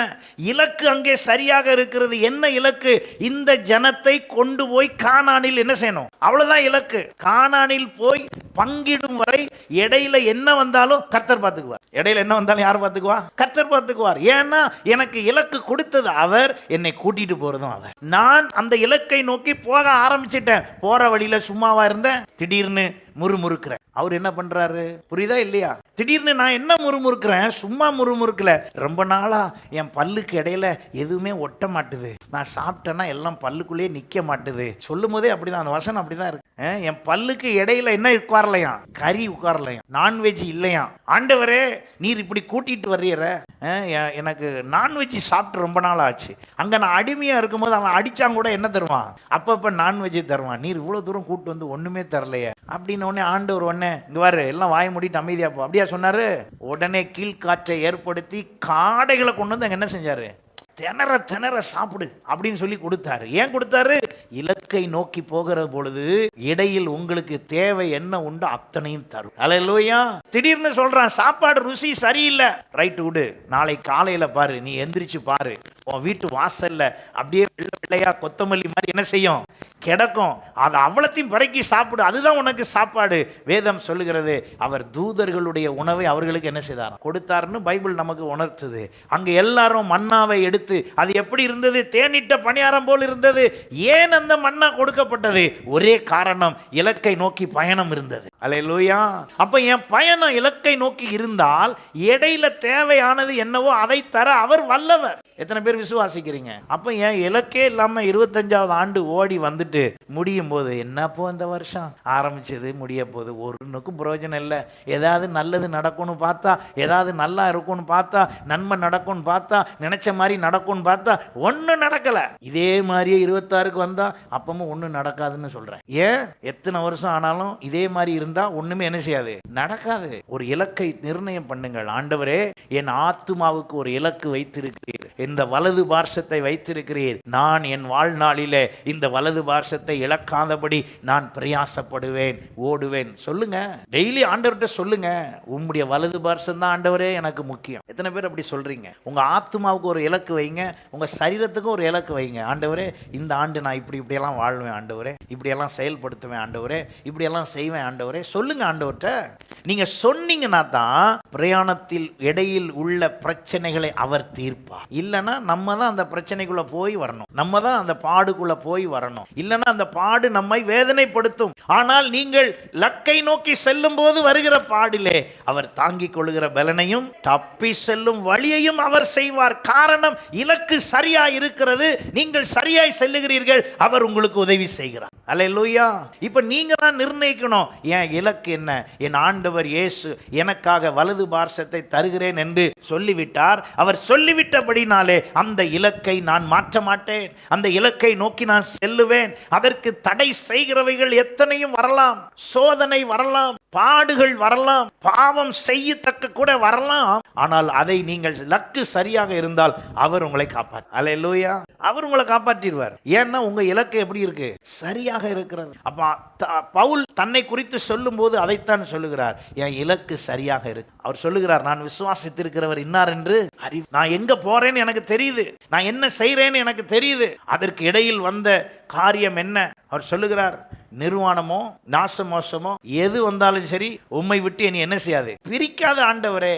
இலக்கு அங்கே சரியாக இருக்கிறது. என்ன இலக்கு? இந்த ஜனத்தை கொண்டு போய் கானானில் என்ன செய்யணும்? அவ்வளவுதான் இலக்கு. கானானில் போய் பங்கிடும் வரை இடையில என்ன வந்தாலும் கர்த்தர் பார்த்துக்குவார். இடையில என்ன வந்தாலும் யார் பார்த்துக்குவா? கர்த்தர் பார்த்துக்குவார். ஏன்னா எனக்கு இலக்கு கொடுத்தது அவர், என்னை கூட்டிட்டு போறதும் அவர். நான் அந்த இலக்கை நோக்கி போக ஆரம்பிச்சிட்டேன். போற வழியில சும்மாவா இருந்தேன், திடீர்னு முறுமுறுக்கிறேன். அவர் என்ன பண்றாரு? புரியுதா இல்லையா? திடீர்னு நான் என்ன முறுமுறுக்கிறேன்? சும்மா முறுமுறுக்கல. ரொம்ப நாளா என் பல்லுக்கு இடையில எதுவுமே ஒட்ட மாட்டுது, நான் சாப்பிட்டேன்னா எல்லாம் பல்லுக்குள்ளேயே நிற்க மாட்டுது. சொல்லும் போதே அப்படிதான், அந்த வசனம் அப்படிதான் இருக்கு. என் பல்லுக்கு இடையில என்ன உட்காரலையா? கறி உட்காரலையா, நான்வெஜ் இல்லையா. ஆண்டவரே நீர் இப்படி கூட்டிட்டு வர்றீர, எனக்கு நான்வெஜ் சாப்பிட்டு ரொம்ப நாள் ஆச்சு. அங்கே நான் அடிமையாக இருக்கும்போது அவன் அடித்தாங்க கூட என்ன தருவான்? அப்பப்போ நான்வெஜ் தருவான். நீர் இவ்வளோ தூரம் கூப்பிட்டு வந்து ஒன்றுமே தரலையே அப்படின்னு உடனே ஆண்டவர் உடனே இங்கே வாரு எல்லாம் வாய மூடிட்டு அமைதியா போ அப்படியா சொன்னார். உடனே கீழ்காற்றை ஏற்படுத்தி காடைகளை கொண்டு வந்து அங்கே என்ன செஞ்சார்? திணற திணற சாப்பிடு அப்படின்னு சொல்லி கொடுத்தாரு. ஏன் கொடுத்தாரு? இலக்கை நோக்கி போகிற பொழுது இடையில் உங்களுக்கு தேவை என்ன உண்டோ அத்தனையும் தரும். அல்லேலூயா. திடீர்னு சொல்றான் சாப்பாடு ருசி சரியில்லை, ரைட் விடு, நாளை காலையில பாரு, நீ எந்திரிச்சு பாரு, உன் வீட்டு வாசல்ல அப்படியே வெள்ளை வெள்ளையா கொத்தமல்லி மாதிரி என்ன செய்யும்? கிடக்கும். அதை அவ்வளத்தையும் பறக்கி சாப்பிடு, அதுதான் உனக்கு சாப்பாடு. வேதம் சொல்லுகிறது அவர் தூதர்களுடைய உணவை அவர்களுக்கு என்ன செய்தார்? கொடுத்தாருன்னு பைபிள் நமக்கு உணர்த்துது. அங்க எல்லாரும் மன்னாவை எடுத்து, அது எப்படி இருந்தது? தேனிட்ட பணியாரம் போல் இருந்தது. ஏன் அந்த மன்னா கொடுக்கப்பட்டது? ஒரே காரணம், இலக்கை நோக்கி பயணம் இருந்தது. அல்லேலூயா. அப்ப என் பயணம் இலக்கை நோக்கி இருந்தால் இடையில தேவையானது என்னவோ அதை தர அவர் வல்லவர். எத்தனை பேர் விசுவாசிக்கிறீங்க? அப்ப என் இலக்கே இல்லாம 25வது ஆண்டு ஓடி வந்துட்டு முடியும் போது என்னப்போ இந்த வருஷம் ஆரம்பிச்சது முடிய போது ஒருனுக்கும் பிரயோஜனம் இல்லை. ஏதாவது நல்லது நடக்கும்னு பார்த்தா, ஏதாவது நல்லா இருக்கும்னு பார்த்தா, நன்மை நடக்கும்னு பார்த்தா, நினைச்ச மாதிரி நடக்கும்னு பார்த்தா ஒன்றும் நடக்கல. இதே மாதிரியே 26க்கு வந்தா அப்பவும் ஒன்றும் நடக்காதுன்னு சொல்றேன். ஏன்? எத்தனை வருஷம் ஆனாலும் இதே மாதிரி இருந்தா ஒண்ணுமே என்ன செய்யாது, நடக்காது. ஒரு இலக்கை நிர்ணயம் பண்ணுங்கள். ஆண்டவரே என் ஆத்துமாவுக்கு ஒரு இலக்கு வைத்திருக்கிறீர், இந்த வலது பார்சத்தை வைத்திருக்கிறீர். நான் என் வாழ்நாளிலே இந்த வலது பார்சத்தை இழக்காதபடி நான் பிரயாசப்படுவேன், ஓடுவேன். சொல்லுங்க, டெய்லி ஆண்டவர்கிட்ட சொல்லுங்க, உம்முடைய வலது பார்சம் தான் ஆண்டவரே எனக்கு முக்கியம். எத்தனை பேர் அப்படி சொல்றீங்க? உங்க ஆத்துமாவுக்கு ஒரு இலக்கு வைங்க, உங்க சரீரத்துக்கும் ஒரு இலக்கு வைங்க. ஆண்டவரே இந்த ஆண்டு நான் இப்படியெல்லாம் வாழ்வேன் ஆண்டவரே, இப்படியெல்லாம் செயல்படுத்துவேன் ஆண்டவரே, இப்படியெல்லாம் செய்வேன் ஆண்டவரே. சொல்லுங்க ஆண்டவர்கிட்ட. நீங்க சொன்னீங்கன்னா தான் பிரயாணத்தில் இடையில் உள்ள பிரச்சனைகளை அவர் தீர்ப்பார். இல்லைன்னா நம்ம தான் அந்த பிரச்சனைக்குள்ள போய் வரணும், நம்ம தான் அந்த பாடுக்குள்ள போய் வரணும். இல்லைன்னா அந்த பாடு நம்மை வேதனைப்படுத்தும். ஆனால் நீங்கள் லக்கை நோக்கி செல்லும் போது வருகிற பாடிலே அவர் தாங்கிக் கொள்கிற பலனையும் தப்பி செல்லும் வழியையும் அவர் செய்வார். காரணம், இலக்கு சரியா இருக்கிறது, நீங்கள் சரியாய் செல்லுகிறீர்கள், அவர் உங்களுக்கு உதவி செய்கிறார். அல்லேலூயா. இப்ப நீங்க தான் நிர்ணயிக்கணும், என் இலக்கு என்ன. என் ஆண்டவர் இயேசு எனக்காக வலது பார்சத்தை தருகிறேன் என்று சொல்லிவிட்டார். அவர் சொல்லிவிட்டபடினாலே அந்த இலக்கை நான் மாற்ற மாட்டேன், அந்த இலக்கை நோக்கி நான் செல்லுவேன். அதற்கு தடை செய்கிறவைகள் எத்தனையும் வரலாம், சோதனை வரலாம், பாடுகள் வரலாம், பாவம் செய்யத்தக்க கூட வரலாம். ஆனால் அதை நீங்கள் லக்கு சரியாக இருந்தால் அவர் உங்களை காப்பாற்று. அல்லேலூயா. அவர் உங்களை காப்பாற்றிடுவார். ஏன்னா உங்க இலக்கு எப்படி இருக்கு? சரியாக இருக்கிறது. அப்ப பவுல் தன்னை குறித்து சொல்லும் போது அதைத்தான் சொல்லுகிறார், என் இலக்கு சரியாக இருக்கு. அவர் சொல்லுகிறார், நான் விசுவாசித்திருக்கிறவர் இன்னார் என்று அறிவு. நான் எங்க போறேன்னு எனக்கு தெரியுது, நான் என்ன செய்றேன்னு எனக்கு தெரியுது. அதற்கு இடையில் வந்த காரியம் என்ன? அவர் சொல்லுகிறார், நிர்வாணமோ நாசமோசமோ எது வந்தாலும் சரி உம்மை விட்டு என்னை என்ன செய்யாது, பிரிக்காத ஆண்டவரே.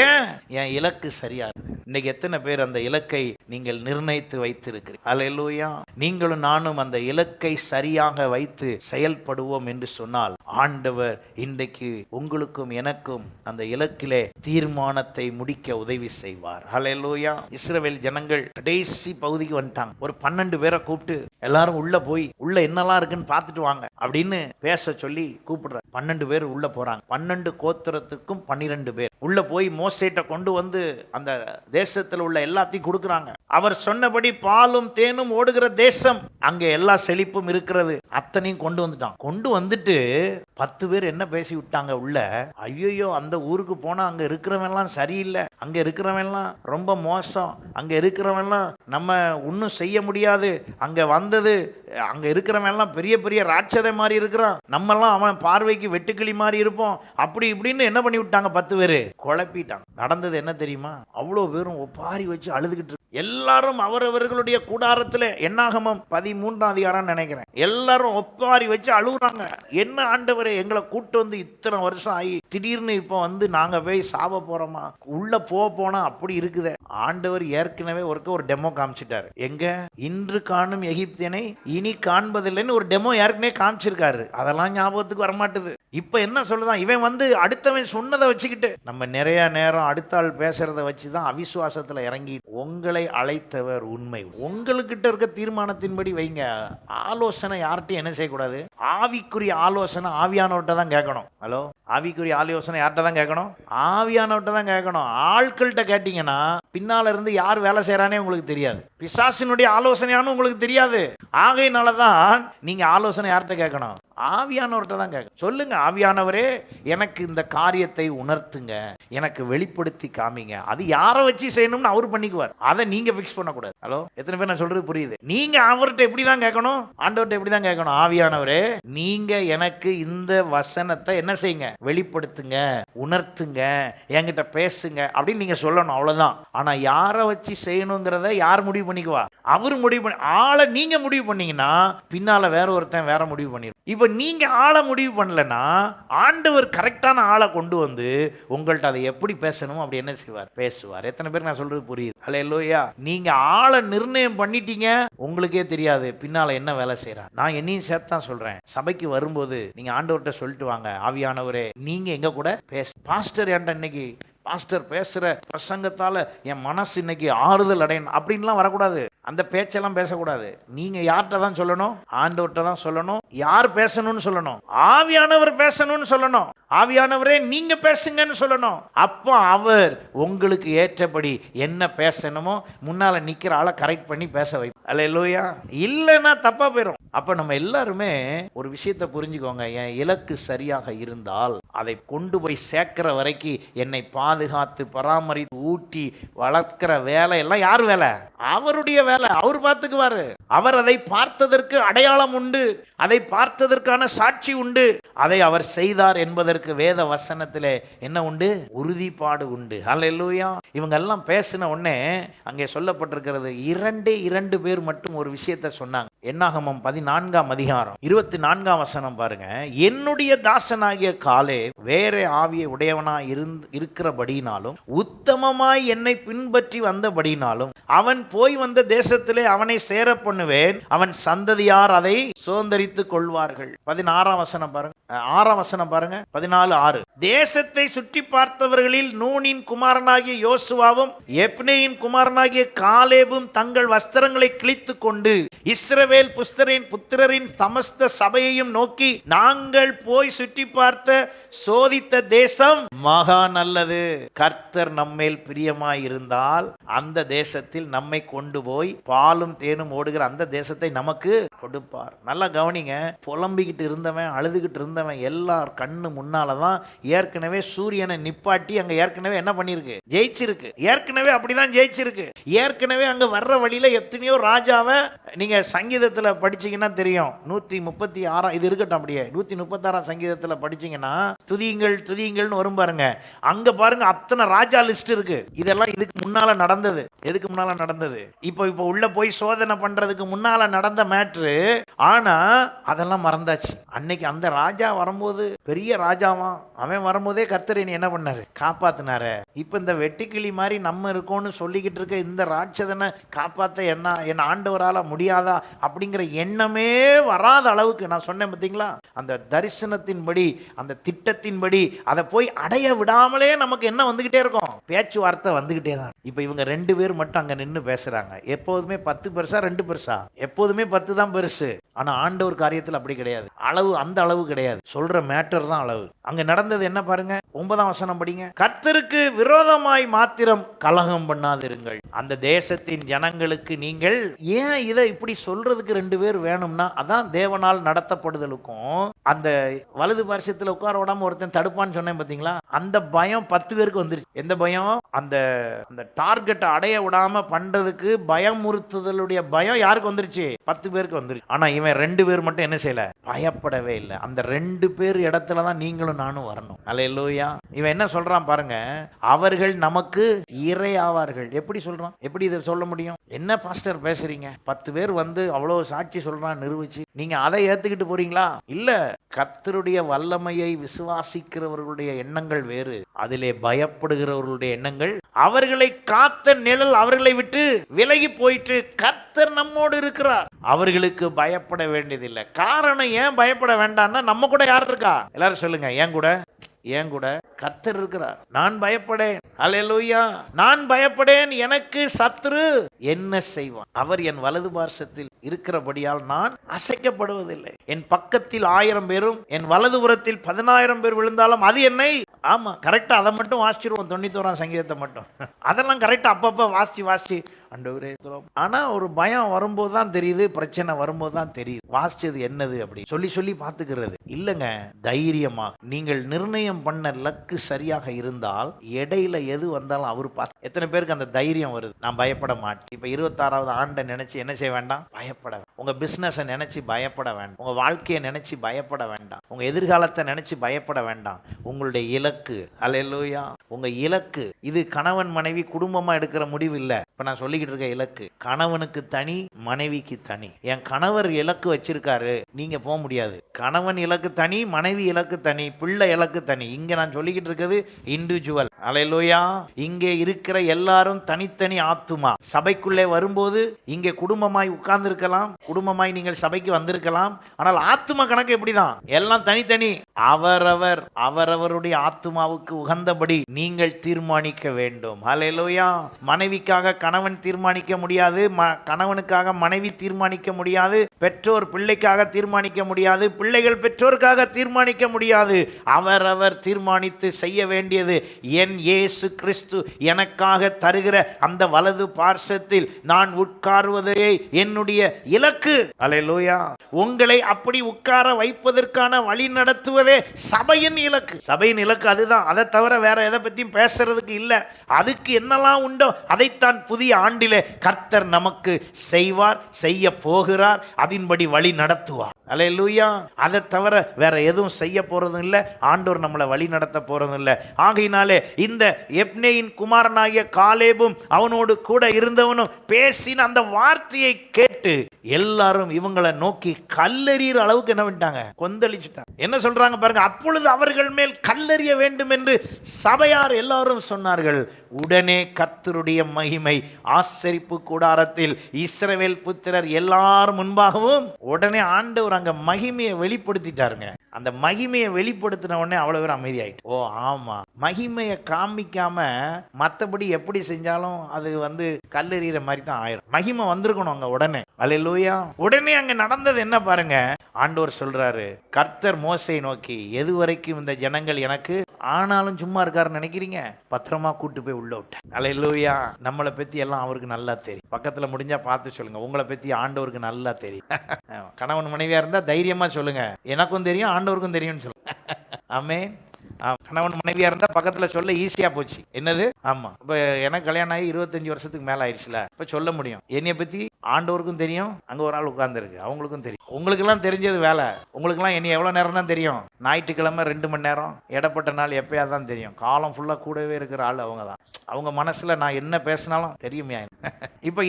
ஏன்? என் இலக்கு சரியா இருக்கு. இன்னைக்கு எத்தனை பேர் அந்த இலக்கை நீங்கள் நிர்ணயித்து வைத்திருக்கிறீர்கள்? அல்லேலூயா. நீங்களும் நானும் அந்த இலக்கை சரியாக வைத்து செயல்படுவோம் என்று சொன்னால் ஆண்டவர் இன்றைக்கு உங்களுக்கும் எனக்கும் அந்த இலக்கிலே தீர்மானத்தை முடிக்க உதவி செய்வார். அல்லேலூயா. இஸ்ரவேல் ஜனங்கள் கடைசி பகுதிக்கு வந்துட்டாங்க. ஒரு 12 பேரை கூப்பிட்டு எல்லாரும் உள்ள போய் உள்ள என்னெல்லாம் இருக்குன்னு பார்த்துட்டு வாங்க அப்படின்னு பேச சொல்லி கூப்பிடுறாங்க. 12 பேர் உள்ள போறாங்க. 12 கோத்திரத்துக்கும் 12 பேர் உள்ள போய் மோசேட்ட கொண்டு வந்து அந்த தேசத்தில் உள்ள எல்லாத்தையும் கொடுக்குறாங்க. அவர் சொன்னபடி பாலும் தேனும் ஓடுகிற தேசம், அங்கே எல்லா செழிப்பும் இருக்கிறது, அத்தனையும் கொண்டு வந்துட்டான். கொண்டு வந்துட்டு 10 பேர் என்ன பேசி விட்டாங்க உள்ள, ஐயோ அந்த ஊருக்கு போனா அங்க இருக்கிறவெல்லாம் சரியில்லை, அங்க இருக்கிறவெல்லாம் ரொம்ப மோசம், அங்க இருக்கிறவெல்லாம் நம்ம ஒன்றும் செய்ய முடியாது, அங்க வந்தது அங்க இருக்கிறவெல்லாம் பெரிய பெரிய ராட்சதை மாதிரி இருக்கிறான், நம்மெல்லாம் அவன் பார்வைக்கு வெட்டுக்கிளி மாதிரி இருப்போம், அப்படி இப்படின்னு என்ன பண்ணி விட்டாங்க, 10 பேர் குழப்பிட்டாங்க. நடந்தது என்ன தெரியுமா? அவ்வளோ பேரும் ஒப்பாரி வச்சு அழுதுகிட்டு எல்லாரும் அவரவர்களுடைய கூடாரத்தில், என்னாகமம் 13ஆம் அதிகாரம் நினைக்கிறேன், எல்லாரும் ஒப்பாரி வச்சு அழுகுறாங்க. என்ன ஆண்டவரே, எங்களை கூட்டு வந்து இத்தனை வருஷம் ஆகி திடீர்னு இப்போ வந்து நாங்க போய் சாவ போறோமா, உள்ள போனா அப்படி இருக்குது, ஆண்டவர் ஏற்கனவே ஒரு டெமோ காமிச்சிட்டாரு. எங்க? இன்று காணும் எகிப்தியனை இனி காண்பதில்லைன்னு ஒரு டெமோ ஏற்கனவே காமிச்சிருக்காரு. அதெல்லாம் ஞாபகத்துக்கு வரமாட்டுது. இப்ப என்ன சொல்லுதான், இவன் வந்து அடுத்தவன் சொன்னதை வச்சுக்கிட்டு, நம்ம நிறைய நேரம் அடுத்த ஆள் பேசுறத வச்சுதான் அவிசுவாசத்துல இறங்கி. உங்களை அழைத்தவர் உண்மை. உங்களுக்கிட்ட இருக்க தீர்மானத்தின்படி வைங்க. ஆலோசனை யார்கிட்டையும் என்ன செய்யக்கூடாது? ஆவிக்குரிய ஆலோசனை ஆவியானவர்கிட்ட தான் கேட்கணும். ஹலோ, ஆவிக்குரிய ஆலோசனை யார்கிட்ட தான் கேட்கணும்? ஆவியானவர்கிட்ட தான் கேட்கணும். ஆட்கள்கிட்ட கேட்டீங்கன்னா பின்னால இருந்து யார் வேலை செய்யறானே உங்களுக்கு தெரியாது. பிசாசினுடைய ஆலோசனையானு உங்களுக்கு தெரியாது. ஆகையினாலதான் நீங்க ஆலோசனை யார்கிட்ட கேட்கணும்? ஆவியானவர்கிட்ட தான் கேட்கணும். சொல்லுங்க, ஆவியானவரே எனக்கு இந்த காரியத்தை உணர்த்துங்க, எனக்கு வெளிப்படுத்தி காமிங்க. அது யாரை வச்சு செய்யணும்னு அவர் பண்ணிக்குவார். அதை நீங்க பிக்ஸ் பண்ணக்கூடாது. ஹலோ, எத்தனை பேர் நான் சொல்றது புரியுது? நீங்க அவர்கிட்ட எப்படி தான் கேட்கணும்? ஆண்டவர்கிட்ட எப்படி தான் கேட்கணும்? ஆவியானவரே நீங்க எனக்கு இந்த வசனத்தை என்ன செய்யுங்க, வெளிப்படுத்துங்க, உணர்த்துங்க, என்கிட்ட பேசுங்க அப்படின்னு நீங்க சொல்லணும். அவ்வளவுதான். ஆனா யாரை வச்சு செய்யணுங்கிறத யார் முடிவு பண்ணிக்குவா? அவர் முடிவு பண்ணி. ஆளை நீங்க முடிவு பண்ணீங்கன்னா பின்னால வேற ஒருத்தன் வேற முடிவு பண்ணிடும். இப்ப நீங்க ஆளை முடிவு பண்ணலன்னா ஆண்டவர் கரெக்டான ஆளை கொண்டு வந்து உங்கள்ட்ட அதை எப்படி பேசணுமோ அப்படி என்ன செய்வார்? பேசுவார். எத்தனை பேர் நான் சொல்றது புரியுது? அல்லேலூயா. நீங்க ஆளை நிர்ணயம் பண்ணிட்டீங்க, உங்களுக்கே தெரியாது பின்னால என்ன வேலை செய்யறான். நான் என்னையும் சேர்த்து தான் சொல்றேன். சபைக்கு வரும்போது நீங்க ஆண்டவர்கிட்ட சொல்லிட்டு வாங்க, ஆவியானவரே நீங்க எங்க கூட பேச. பாஸ்டர் என்கிட்ட இன்னைக்கு பாஸ்டர் பேசுற பிரசங்கத்தால என் மனசு இன்னைக்கு ஆறுதல் அடையணும் அப்படின்லாம் வரக்கூடாது. அந்த பேச்செல்லாம் பேசக்கூடாது. நீங்க யார்கிட்ட தான் சொல்லணும்? ஆண்டவர்கிட்ட தான் சொல்லணும். யார் பேசணும்னு சொல்லணும்? ஆவியானவர் பேசணும்னு சொல்லணும். ஆவியானவரே நீங்க பேசுங்கன்னு சொல்லணும். அப்போ அவர் உங்களுக்கு ஏற்றபடி என்ன பேசணுமோ முன்னால நிக்கிற ஆளை கரெக்ட் பண்ணி பேச வைப்போம். அல்லேலூயா. இல்லைன்னா தப்பா போயிடும். அப்ப நம்ம எல்லாருமே ஒரு விஷயத்தை புரிஞ்சுக்கோங்க. என் இலக்கு சரியாக இருந்தால் அதை கொண்டு போய் சேர்க்கிற வரைக்கும் என்னை பாதுகாத்து பராமரித்து ஊட்டி வளர்க்கிற வேலை எல்லாம் யார் வேலை? அவருடைய வேலை. அவர் பார்த்துக்குவாரு. அவர் அதை பார்த்ததற்கு அடையாளம் உண்டு, அதை பார்த்ததற்கான சாட்சி உண்டு. அதை அவர் செய்தார் என்பதற்கு வேத வசனத்திலே என்ன உண்டு? உறுதிப்பாடு உண்டு. ஹல்லேலூயா. இவங்க எல்லாம் பேசின உடனே அங்கே சொல்லப்பட்டிருக்கிறது, இரண்டு பேர் மட்டும் ஒரு விஷயத்தை சொன்னாங்க. என்னாகமம் 14ஆம் அதிகாரம் 24ஆம் வசனம் பாருங்க. என்னுடைய தாசனாகிய காலே வேற ஆவியை உடையவனாய் இருக்கிறபடினாலும் உத்தமமாய் என்னை பின்பற்றி வந்தபடினாலும் அவன் போய் வந்த தேசத்திலே அவனை சேர பண்ணுவேன், அவன் சந்ததியார் அதை சுதந்தரித்துக் கொள்வார்கள். 16ஆம் வசனம் பாருங்க. 6ஆம் வசனம் பாருங்க. 14:6. தேசத்தை சுற்றி பார்த்தவர்களில் நூனின் குமாரனாகிய யோசுவாவும் எப்னேயின் குமாரனாகிய காலேபும் தங்கள் வஸ்திரங்களை கிழித்துக் கொண்டு இஸ்ரவேல் புத்திரரின் சமஸ்த சபையையும் நோக்கி, நாங்கள் போய் சுற்றி பார்த்த சோதித்த தேசம் மகா நல்லது. கர்த்தர் நம்மேல் பிரியமாய் இருந்தால் அந்த தேசத்தில் நம்மை கொண்டு போய் பாலும் தேனும் ஓடுகிற அந்த தேசத்தை நமக்கு கொடுப்பார். நல்லா கவனிங்க. புலம்பிக்கிட்டு இருந்தவன், அழுதுகிட்டு இருந்தவன் எல்லார் கண்ணு முன்னாலதான் ஏற்கனவே சூரியனை நிப்பாட்டி அங்க ஏற்கனவே என்ன பண்ணிருக்கு? ஜெயிச்சிருக்கு. ஏற்கனவே அப்படிதான் ஜெயிச்சிருக்கு. ஏற்கனவே அங்க வர்ற வழியில எத்தனையோ ராஜாவை நீங்க சங்கீதத்துல படிச்சீங்கன்னா தெரியும். 136 இது இருக்கட்டும், அப்படியே 136 சங்கீதத்துல படிச்சீங்கன்னா துதியுங்கள் துதியுங்கள்னு வரும் பாருங்க. அங்க பாருங்க அத்தனை ராஜா லிஸ்ட் இருக்கு. இதெல்லாம் இதுக்கு முன்னால நடந்தது. எதுக்கு முன்னால நடந்தது? இப்போ உள்ள போய் சோதனை பண்றதுக்கு முன்னால நடந்த மேட்ரு. ஆனா அதெல்லாம் மறந்தாச்சு. அன்னைக்கு அந்த ராஜா வரும்போது பெரிய ராஜாவான், அவன் வரும்போதே கர்த்தர் என்ன பண்ணாரு? காப்பாத்தினாரு. இப்ப இந்த வெட்டுக்கிளி மாதிரி நம்ம இருக்கோம்னு சொல்லிக்கிட்டு இருக்க இந்த ராட்சதனை காப்பாத்த என்ன ஆண்டவரால முடியாதா அப்படிங்கிற எண்ணமே வராத அளவுக்கு நான் சொன்னேன் பார்த்தீங்களா? அந்த தரிசனத்தின்படி, அந்த திட்டத்தின்படி அதை போய் அடைய விடாமலே நமக்கு என்ன வந்துகிட்டே இருக்கும்? பேச்சுவார்த்தை வந்துகிட்டே தான். இப்ப இவங்க 2 பேர் மட்டும் அங்க நின்று பேசுறாங்க. எப்போதுமே 10 பெருசா 2 பெருசா? எப்போதுமே 10 தான் பெருசு. ஆனா ஆண்டவர் காரியத்தில் அப்படி கிடையாது. அளவு அந்த அளவு கிடையாது. சொல்ற மேட்டர் தான் அளவு. அங்க நடந்தது என்ன பாருங்க. 9ஆம் வசனம் படிங்க. கர்த்தருக்கு விரோதமாய் மாத்திரம் கலகம் பண்ணாதிருங்கள். அந்த தேசத்தின் ஜனங்களுக்கு நீங்கள் ஏன் இதை இப்படி சொல்றதுக்கு 2 பேர் வேணும்னா, அதான் தேவனால் நடத்தப்படுதலுக்கும் அந்த வலது பார்சத்துல உட்கார விடாம ஒருத்தன் தடுப்பான்னு சொன்னேன் பாத்தீங்களா? அந்த பயம் 10 பேருக்கு வந்துருச்சு. எந்த பயம்? அந்த டார்கெட்டை அடைய விடாம பண்றதுக்கு பயமுறுத்துதலுடைய பயம் யாருக்கு வந்துருச்சு? 10 பேருக்கு வந்துருச்சு. ஆனா இவன் 2 பேர் மட்டும் என்ன செய்யல? பயப்படவே இல்லை. அந்த 2 பேர் இடத்துல தான் நீங்களும் நானும் வரணும். அல்லேலூயா. இவன் என்ன சொல்றான் பாருங்க. அவர்கள் நமக்கு இறை ஆவார்கள். எப்படி சொல்றான்? எப்படி இதை சொல்ல முடியும்? என்ன பாஸ்டர் பேசுறீங்க? 10 பேர் வந்து அவ்வளவு சாட்சி சொல்றான் நிரூபிச்சு, நீங்க அதை ஏத்துக்கிட்டு போறீங்களா? இல்ல, கர்த்தருடைய வல்லமையை விசுவாசிக்கிறவர்களுடைய எண்ணங்கள் வேறு, அதிலே பயப்படுகிறவர்களுடைய எண்ணங்கள், அவர்களை காத்த நிழல் அவர்களை விட்டு விலகி போயிட்டு கர்த்தர் நம்மோடு இருக்கிறார். அவர்களுக்கு பயப்பட வேண்டியதில்லை. காரணம் ஏன் பயப்பட வேண்டாம்னா, நம்ம கூட யார் இருக்கா? எல்லாரும் சொல்லுங்க, ஏன் கூட கர்த்தர் இருக்கிறார். நான் பயப்படேன். அல்லேலூயா. நான் பயப்படேன், எனக்கு சத்துரு என்ன செய்வான்? அவர் என் வலது பார்சத்தில் இருக்கிறபடியால் நான் அசைக்கப்படுவதில்லை. என் பக்கத்தில் 1000 பேரும் என் வலதுபுறத்தில் 10,000 பேர் விழுந்தாலும் அது என்னை, ஆமா கரெக்டா அதை மட்டும் வாசிச்சிருவோம். 91ஆம் சங்கீதத்தை மட்டும் அதெல்லாம் கரெக்டா அப்பப்ப வாசிச்சு ஆண்டவரே. ஆனா ஒரு பயம் வரும்போது தான் தெரியுது, பிரச்சனை வரும்போது தான் தெரியுது வாசிச்சது என்னது அப்படி சொல்லி பார்த்துக்கிறது இல்லைங்க. தைரியமா நீங்கள் நிர்ணயம் பண்ண லக்கு சரியாக இருந்தால் இடையில எது வந்தாலும் அவர் பார்த்து. எத்தனை பேருக்கு அந்த தைரியம் வருது? நான் பயப்பட மாட்டேன். இப்ப 26வது ஆண்டை நினைச்சு என்ன செய்ய வேண்டாம்? பயப்பட வேண்டாம். உங்க பிசினஸை நினைச்சு பயப்பட வேண்டாம். உங்க வாழ்க்கையை நினைச்சு பயப்பட வேண்டாம். உங்க எதிர்காலத்தை நினைச்சு பயப்பட வேண்டாம். உங்களுடைய இலக்கு, அல்லேலூயா, உங்க இலக்கு இது கணவன் மனைவி குடும்பமா எடுக்கிற முடிவு இல்ல. இப்ப நான் சொல்லிக்கிட்டு இருக்க இலக்கு கணவனுக்கு தனி, மனைவிக்கு தனி. என் கணவர் இலக்கு வச்சிருக்காரு, நீங்க போக முடியாது. கணவன் இலக்கு தனி, மனைவி இலக்கு தனி, பிள்ளை இலக்கு தனி. இங்க நான் சொல்லிக்கிட்டு இருக்கிறது இண்டிவிஜுவல். அல்லேலூயா. இங்கே இருக்கிற எல்லாரும் தனித்தனி ஆத்துமா. சபைக்குள்ளே வரும்போது இங்கே குடும்பமாய் உட்கார்ந்து இருக்கலாம், குடும்பமாய் நீங்கள் சபைக்கு வந்திருக்கலாம். ஆனால் ஆத்துமா கணக்கு எப்படிதான்? எல்லாம் தனித்தனி. அவரவருடைய ஆத்துமாவுக்கு உகந்தபடி நீங்கள் தீர்மானிக்க வேண்டும். அல்லேலூயா. மனைவிக்காக கணவன் தீர்மானிக்க முடியாது, கணவனுக்காக மனைவி தீர்மானிக்க முடியாது, பெற்றோர் பிள்ளைக்காக தீர்மானிக்க முடியாது, பிள்ளைகள் பெற்றோருக்காக தீர்மானிக்க முடியாது. அவரவர் தீர்மானித்து செய்ய வேண்டியது, என் இயேசு கிறிஸ்து எனக்காக தருகிற அந்த வலது பார்சத்தில் நான் உட்காருவதே என்னுடைய இலக்கு. அல்லேலூயா. உங்களை அப்படி உட்கார வைப்பதற்கான வழி நடத்துவதே சபையின் இலக்கு. சபையின் இலக்கு அதுதான். அதை தவிர வேற எதை பத்தியும் பேசுறதுக்கு இல்லை. அதுக்கு என்னெல்லாம் உண்டோ அதைத்தான் புதிய ஆண்டிலே கர்த்தர் நமக்கு செய்வார், செய்ய போகிறார், அதன்படி வழி நடத்துவார். அல்லேலூயா. அதை தவிர வேற எதுவும் செய்ய போறதும் இல்லை. ஆண்டவர் நம்மளை வழி நடத்த போறதும் இல்லை. ஆகையினாலே இந்த எப்னேயின் குமாரனாகிய காலேபும் அவனோடு கூட இருந்தவனும் பேசின அந்த வார்த்தையை கேட்டு எல்லாரும் இவங்களை நோக்கி கல்லெறிகிற அளவுக்கு என்ன பண்ணிட்டாங்க? கொந்தளிச்சுட்டாங்க. என்ன சொல்றாங்க பாருங்க. அப்பொழுது அவர்கள் மேல் கல்லெறிய வேண்டும் என்று சபையார் எல்லாரும் சொன்னார்கள். உடனே கர்த்தருடைய மகிமை ஆசரிப்பு கூடாரத்தில் இஸ்ரவேல் புத்திரர் எல்லாரும் முன்பாகவும், உடனே ஆண்டவர் அங்க மகிமையை வெளிப்படுத்திட்டாருங்க. அந்த மகிமையை வெளிப்படுத்தின உடனே அவ்வளவு பேர் அமைதியாயிட்டு. ஓ ஆமா, மகிமையை காமிக்காம மற்றபடி எப்படி செஞ்சாலும் அது வந்து கல்லெறிகிற மாதிரி தான் ஆயிரும். மகிமை வந்திருக்கணும் அங்க உடனே. அல்லேலூயா. உடனே அங்க நடந்தது என்ன பாருங்க. ஆண்டவர் சொல்றாரு, கர்த்தர் மோசையை நோக்கி, எது வரைக்கும் இந்த ஜனங்கள் எனக்கு ஆனாலும் சும்மா இருக்காருன்னு நினைக்கிறீங்க? பத்திரமா கூட்டு போய் உள்ள விட்டேன். அல்லேலூயா. நம்மளை பத்தி எல்லாம் அவருக்கு நல்லா தெரியும். பக்கத்துல முடிஞ்சா பார்த்து சொல்லுங்க, உங்களை பத்தி ஆண்டவருக்கு நல்லா தெரியும். கணவன் மனைவியா இருந்தா தைரியமா சொல்லுங்க, எனக்கும் தெரியும் ஆண்டவருக்கும் தெரியும்னு சொல்லுங்க. ஆமென். கணவன் மனைவியா இருந்தா பக்கத்துல சொல்ல ஈஸியா போச்சு. என்னது? ஆமா. இப்ப எனக்கு கல்யாணம் ஆகி 25 வருஷத்துக்கு மேல ஆயிடுச்சுல, இப்ப சொல்ல முடியும். என்னைய பத்தி ஆண்டவருக்கும் தெரியும், அங்க ஒரு ஆள் உட்கார்ந்து இருக்கு அவங்களுக்கும் தெரியும். உங்களுக்கு எல்லாம் தெரிஞ்சது வேலை. உங்களுக்கு எல்லாம் என்ன எவ்வளவு நேரம் தான் தெரியும்? ஞாயிற்றுக்கிழமை 2 மணி நேரம், இடப்பட்ட நாள் எப்பயாவது தான் தெரியும். காலம் ஃபுல்லா கூடவே இருக்கிற ஆள் அவங்க தான். அவங்க மனசுல நான் என்ன பேசினாலும் தெரியுமையா. இப்ப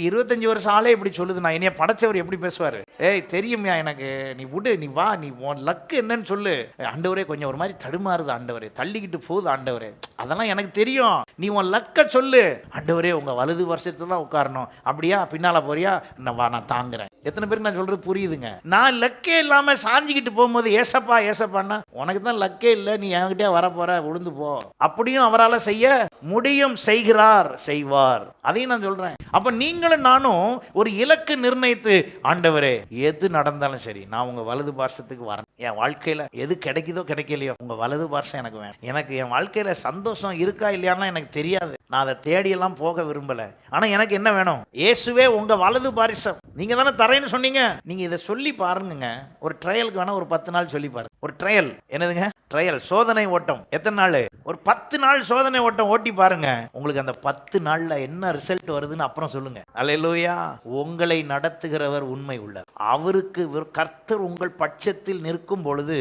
25 வருஷம் ஆளே இப்படி சொல்லுது, நான் என்னைய படைச்சவர் எப்படி பேசுவாரு? ஏய் தெரியுமையா எனக்கு, நீ விடு, நீ வா, நீ உன் லக்கு என்னன்னு சொல்லு. ஆண்டவரே கொஞ்சம் ஒரு மாதிரி தடுமாறுது ஆண்டவரே, தள்ளிக்கிட்டு போகுது ஆண்டவரே, அதெல்லாம் எனக்கு தெரியும், நீ உன் லக்க சொல்லு. ஆண்டவரே உங்க வலது வருஷத்துல தான் உட்காரணும். அப்படியா? பின்னால போறியா? நான் தாங்குறேன். எத்தனை பேருக்கு நான் சொல்றது புரியுதுங்க? நான் லக்கே இல்லாம சாஞ்சிக்கிட்டு போகும்போது ஏசப்பா ஏசப்பான்னா, உனக்கு தான் லக்கே இல்லை, நீ என்கிட்ட வர போற, உளுந்து போ. அப்படியும் அவரால் செய்ய முடியும், செய்கிறார், செய்வார். அதையும் நான் சொல்றேன். அப்ப நீங்களும் நானும் ஒரு இலக்கு நிர்ணயித்து, ஆண்டவரே எது நடந்தாலும் சரி நான் உங்க வலது பார்சத்துக்கு வரேன். என் வாழ்க்கையில எது கிடைக்குதோ கிடைக்கலையோ உங்க வலது பார்சம் எனக்கு வேணும். எனக்கு என் வாழ்க்கையில சந்தோஷம் இருக்கா இல்லையான்னு எனக்கு தெரியாது, நான் அதை தேடியெல்லாம் போக விரும்பல. ஆனா எனக்கு என்ன வேணும்? இயேசுவே உங்க வலது பாரிசம். நீங்க தானே தரேன்னு சொன்னீங்க. நீங்க இதை சொல்லி பாருங்க. ஒரு ட்ரையலுக்கு வேணா ஒரு 10 நாள் சொல்லி பாருங்க. ஒரு ட்ரையல். என்னதுங்க? ட்ரையல், சோதனை ஓட்டம். எத்தனை நாள்? ஒரு 10 நாள் சோதனை ஓட்டம் ஓட்டி பாருங்க. உங்களுக்கு அந்த 10 நாள்ல என்ன ரிசல்ட் வருதுன்னு அப்புறம் சொல்லுங்க. அல்லேலூயா. உங்களை நடத்துகிறவர் உண்மை உள்ளவர். அவருக்கு கர்த்தர் உங்கள் பட்சத்தில் நிற்கும் பொழுது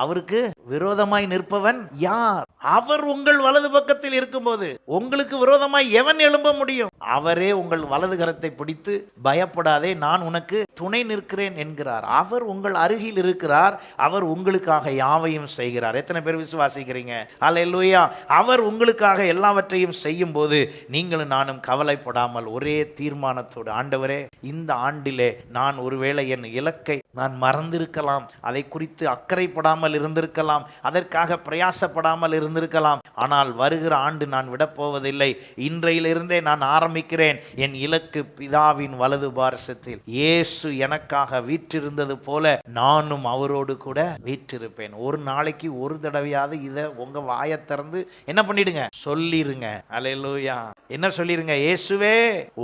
அவருக்கு விரோதமாய் நிற்பவன் யார்? அவர் உங்கள் வலது பக்கத்தில் இருக்கும் போது உங்களுக்கு விரோதமாய் எவன் எழும்ப முடியும்? அவரே உங்கள் வலது கரத்தை பிடித்து பயப்படாதே, நான் உனக்கு துணை நிற்கிறேன் என்கிறார். அவர் உங்கள் அருகில் இருக்கிறார். அவர் உங்களுக்காக யாவையும் செய்கிறார். எத்தனை பேர் விசுவாசிக்கிறீங்க? அல்லேலூயா. அவர் உங்களுக்காக எல்லாவற்றையும் செய்யும் போது நீங்களும் நானும் கவலைப்படாமல் ஒரே தீர்மானத்தோடு, ஆண்டவரே, இந்த ஆண்டிலே நான் ஒருவேளை என் இலக்கை நான் மறந்திருக்கலாம், அதை குறித்து அக்கறைப்படாமல் இருந்திருக்கலாம், அதற்காக பிரயாசப்படாமல் இருந்திருக்கலாம். ஆனால் வருகிற ஆண்டு நான் விடப்போவதில்லை. இன்றையிலிருந்தே நான் ஆரம்பிக்கிறேன். என் இலக்கு பிதாவின் வலது பார்சத்தில். இயேசு எனக்காக வீற்றிருந்தது போல நானும் அவரோடு கூட வீற்றிருப்பேன். ஒரு நாளைக்கு ஒரு தடவையாவது இதை உங்க வாயை திறந்து என்ன பண்ணிடுங்க, சொல்லிருங்க. அல்லேலூயா. என்ன சொல்லிருங்க? இயேசுவே,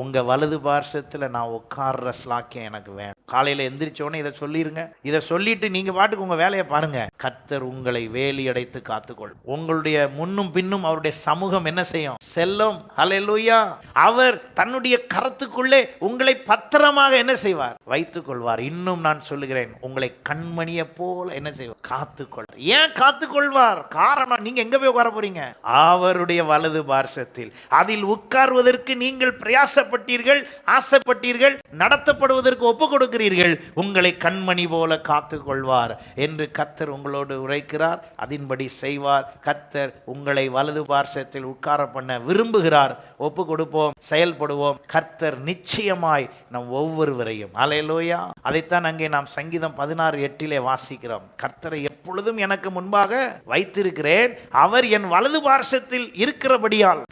உங்க வலது பார்சத்துல நான் உட்கார்ற ஸ்லாக்கியம் எனக்கு வேணும். காலையில எந்திரிச்சோன்னு இதை சொல்லிருங்க. இதை சொல்லிட்டு நீங்க பாட்டுக்கு உங்க வேலையை பாருங்க. கர்த்தர் உங்களை வேலி அடைத்து காத்துக்கொள். உங்களுடைய முன்னும் பின்னும் அவருடைய சமூகம் என்ன செய்யும்? செல்லும். அல்லேலூயா. அவர் தன்னுடைய கரத்துக்குள்ளே உங்களை பத்திரமாக என்ன செய்வார்? வைத்துக் கொள்வார். இன்னும் நான் சொல்லுகிறேன், உங்களை கண்மணியை போல என்ன செய்வார்? காத்துக்கொள்வார். ஏன் காத்துக்கொள்வார்? காரணம், நீங்க எங்க போய் உட்கார போறீங்க? அவருடைய வலது பார்சத்தில். அதில் உட்கார்வதற்கு நீங்கள் பிரயாசப்பட்டீர்கள், ஆசைப்பட்டீர்கள், நடத்தப்படுவதற்கு ஒப்பு கொடுக்கிறீர்கள். உங்களை கண்மணி போல காத்துக் கொள்வார் என்று கர்த்தர் உங்களோடு உரைக்கிறார். அதன்படி செய்வார். கர்த்தர் உங்களை வலது பார்சத்தில் உட்கார பண்ண விரும்புகிறார். ஒப்பு கொடுப்போம், செயல்படுவோம். கர்த்தர் நிச்சயமாய் நம் ஒவ்வொருவரையும், அல்லேலூயா. அதைத்தான் அங்கே நாம் சங்கீதம் 16:8 வாசிக்கிறோம். கர்த்தரை எப்பொழுதும் எனக்கு முன்பாக வைத்திருக்கிறேன், அவர் என் வலது பார்சத்தில் இருக்கிறபடியால்.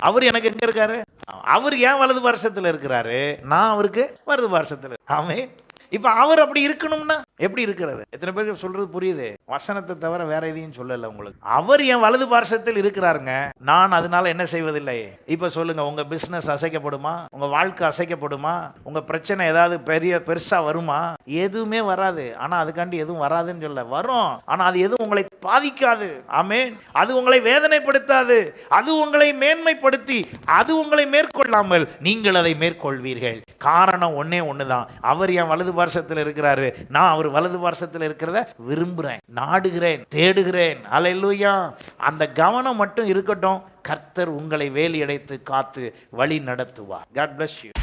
அவர் எனக்கு எங்க இருக்காரு? அவர் ஏன் வலது பார்சத்தில் இருக்கிறாரு? நான் அவருக்கு வலது பார்சத்தில். ஆமென். இப்ப அவர் அப்படி இருக்கணும்னா எப்படி இருக்கிறது? எத்தனை பேருக்கு சொல்றது புரியுது? வசனத்தை தவிர வேற எதையும் சொல்லல உங்களுக்கு. அவர் என் வலது பார்சத்தில் இருக்கிறாருங்க. நான் அதனால என்ன செய்வதில்லை. இப்ப சொல்லுங்க, உங்க பிசினஸ் அசைக்கப்படுமா? உங்க வாழ்க்கை அசைக்கப்படுமா? உங்க பிரச்சனை ஏதாவது பெருசா வருமா? எதுவுமே வராது. ஆனா அதுக்காண்டி எதுவும் வராதுன்னு சொல்ல, வரும். ஆனா அது எதுவும் உங்களை பாதிக்காது. ஆமென். அது உங்களை வேதனைப்படுத்தாது. அது உங்களை மேன்மைப்படுத்தி அது உங்களை மேற்கொள்ளாமல் நீங்கள் அதை மேற்கொள்வீர்கள். காரணம் ஒன்னே ஒண்ணுதான். அவர் என் வலது பார்சத்தில் இருக்கிறாரு. நான் அவர் வலது பார்சத்தில் இருக்கிறத விரும்புறேன், நாடுகிறேன், தேடுகிறேன். அல்லேலூயா. அந்த கவனம் மட்டும் இருக்கட்டும். கர்த்தர் உங்களை வேலி அடைத்து காத்து வழி நடத்துவார். God bless you.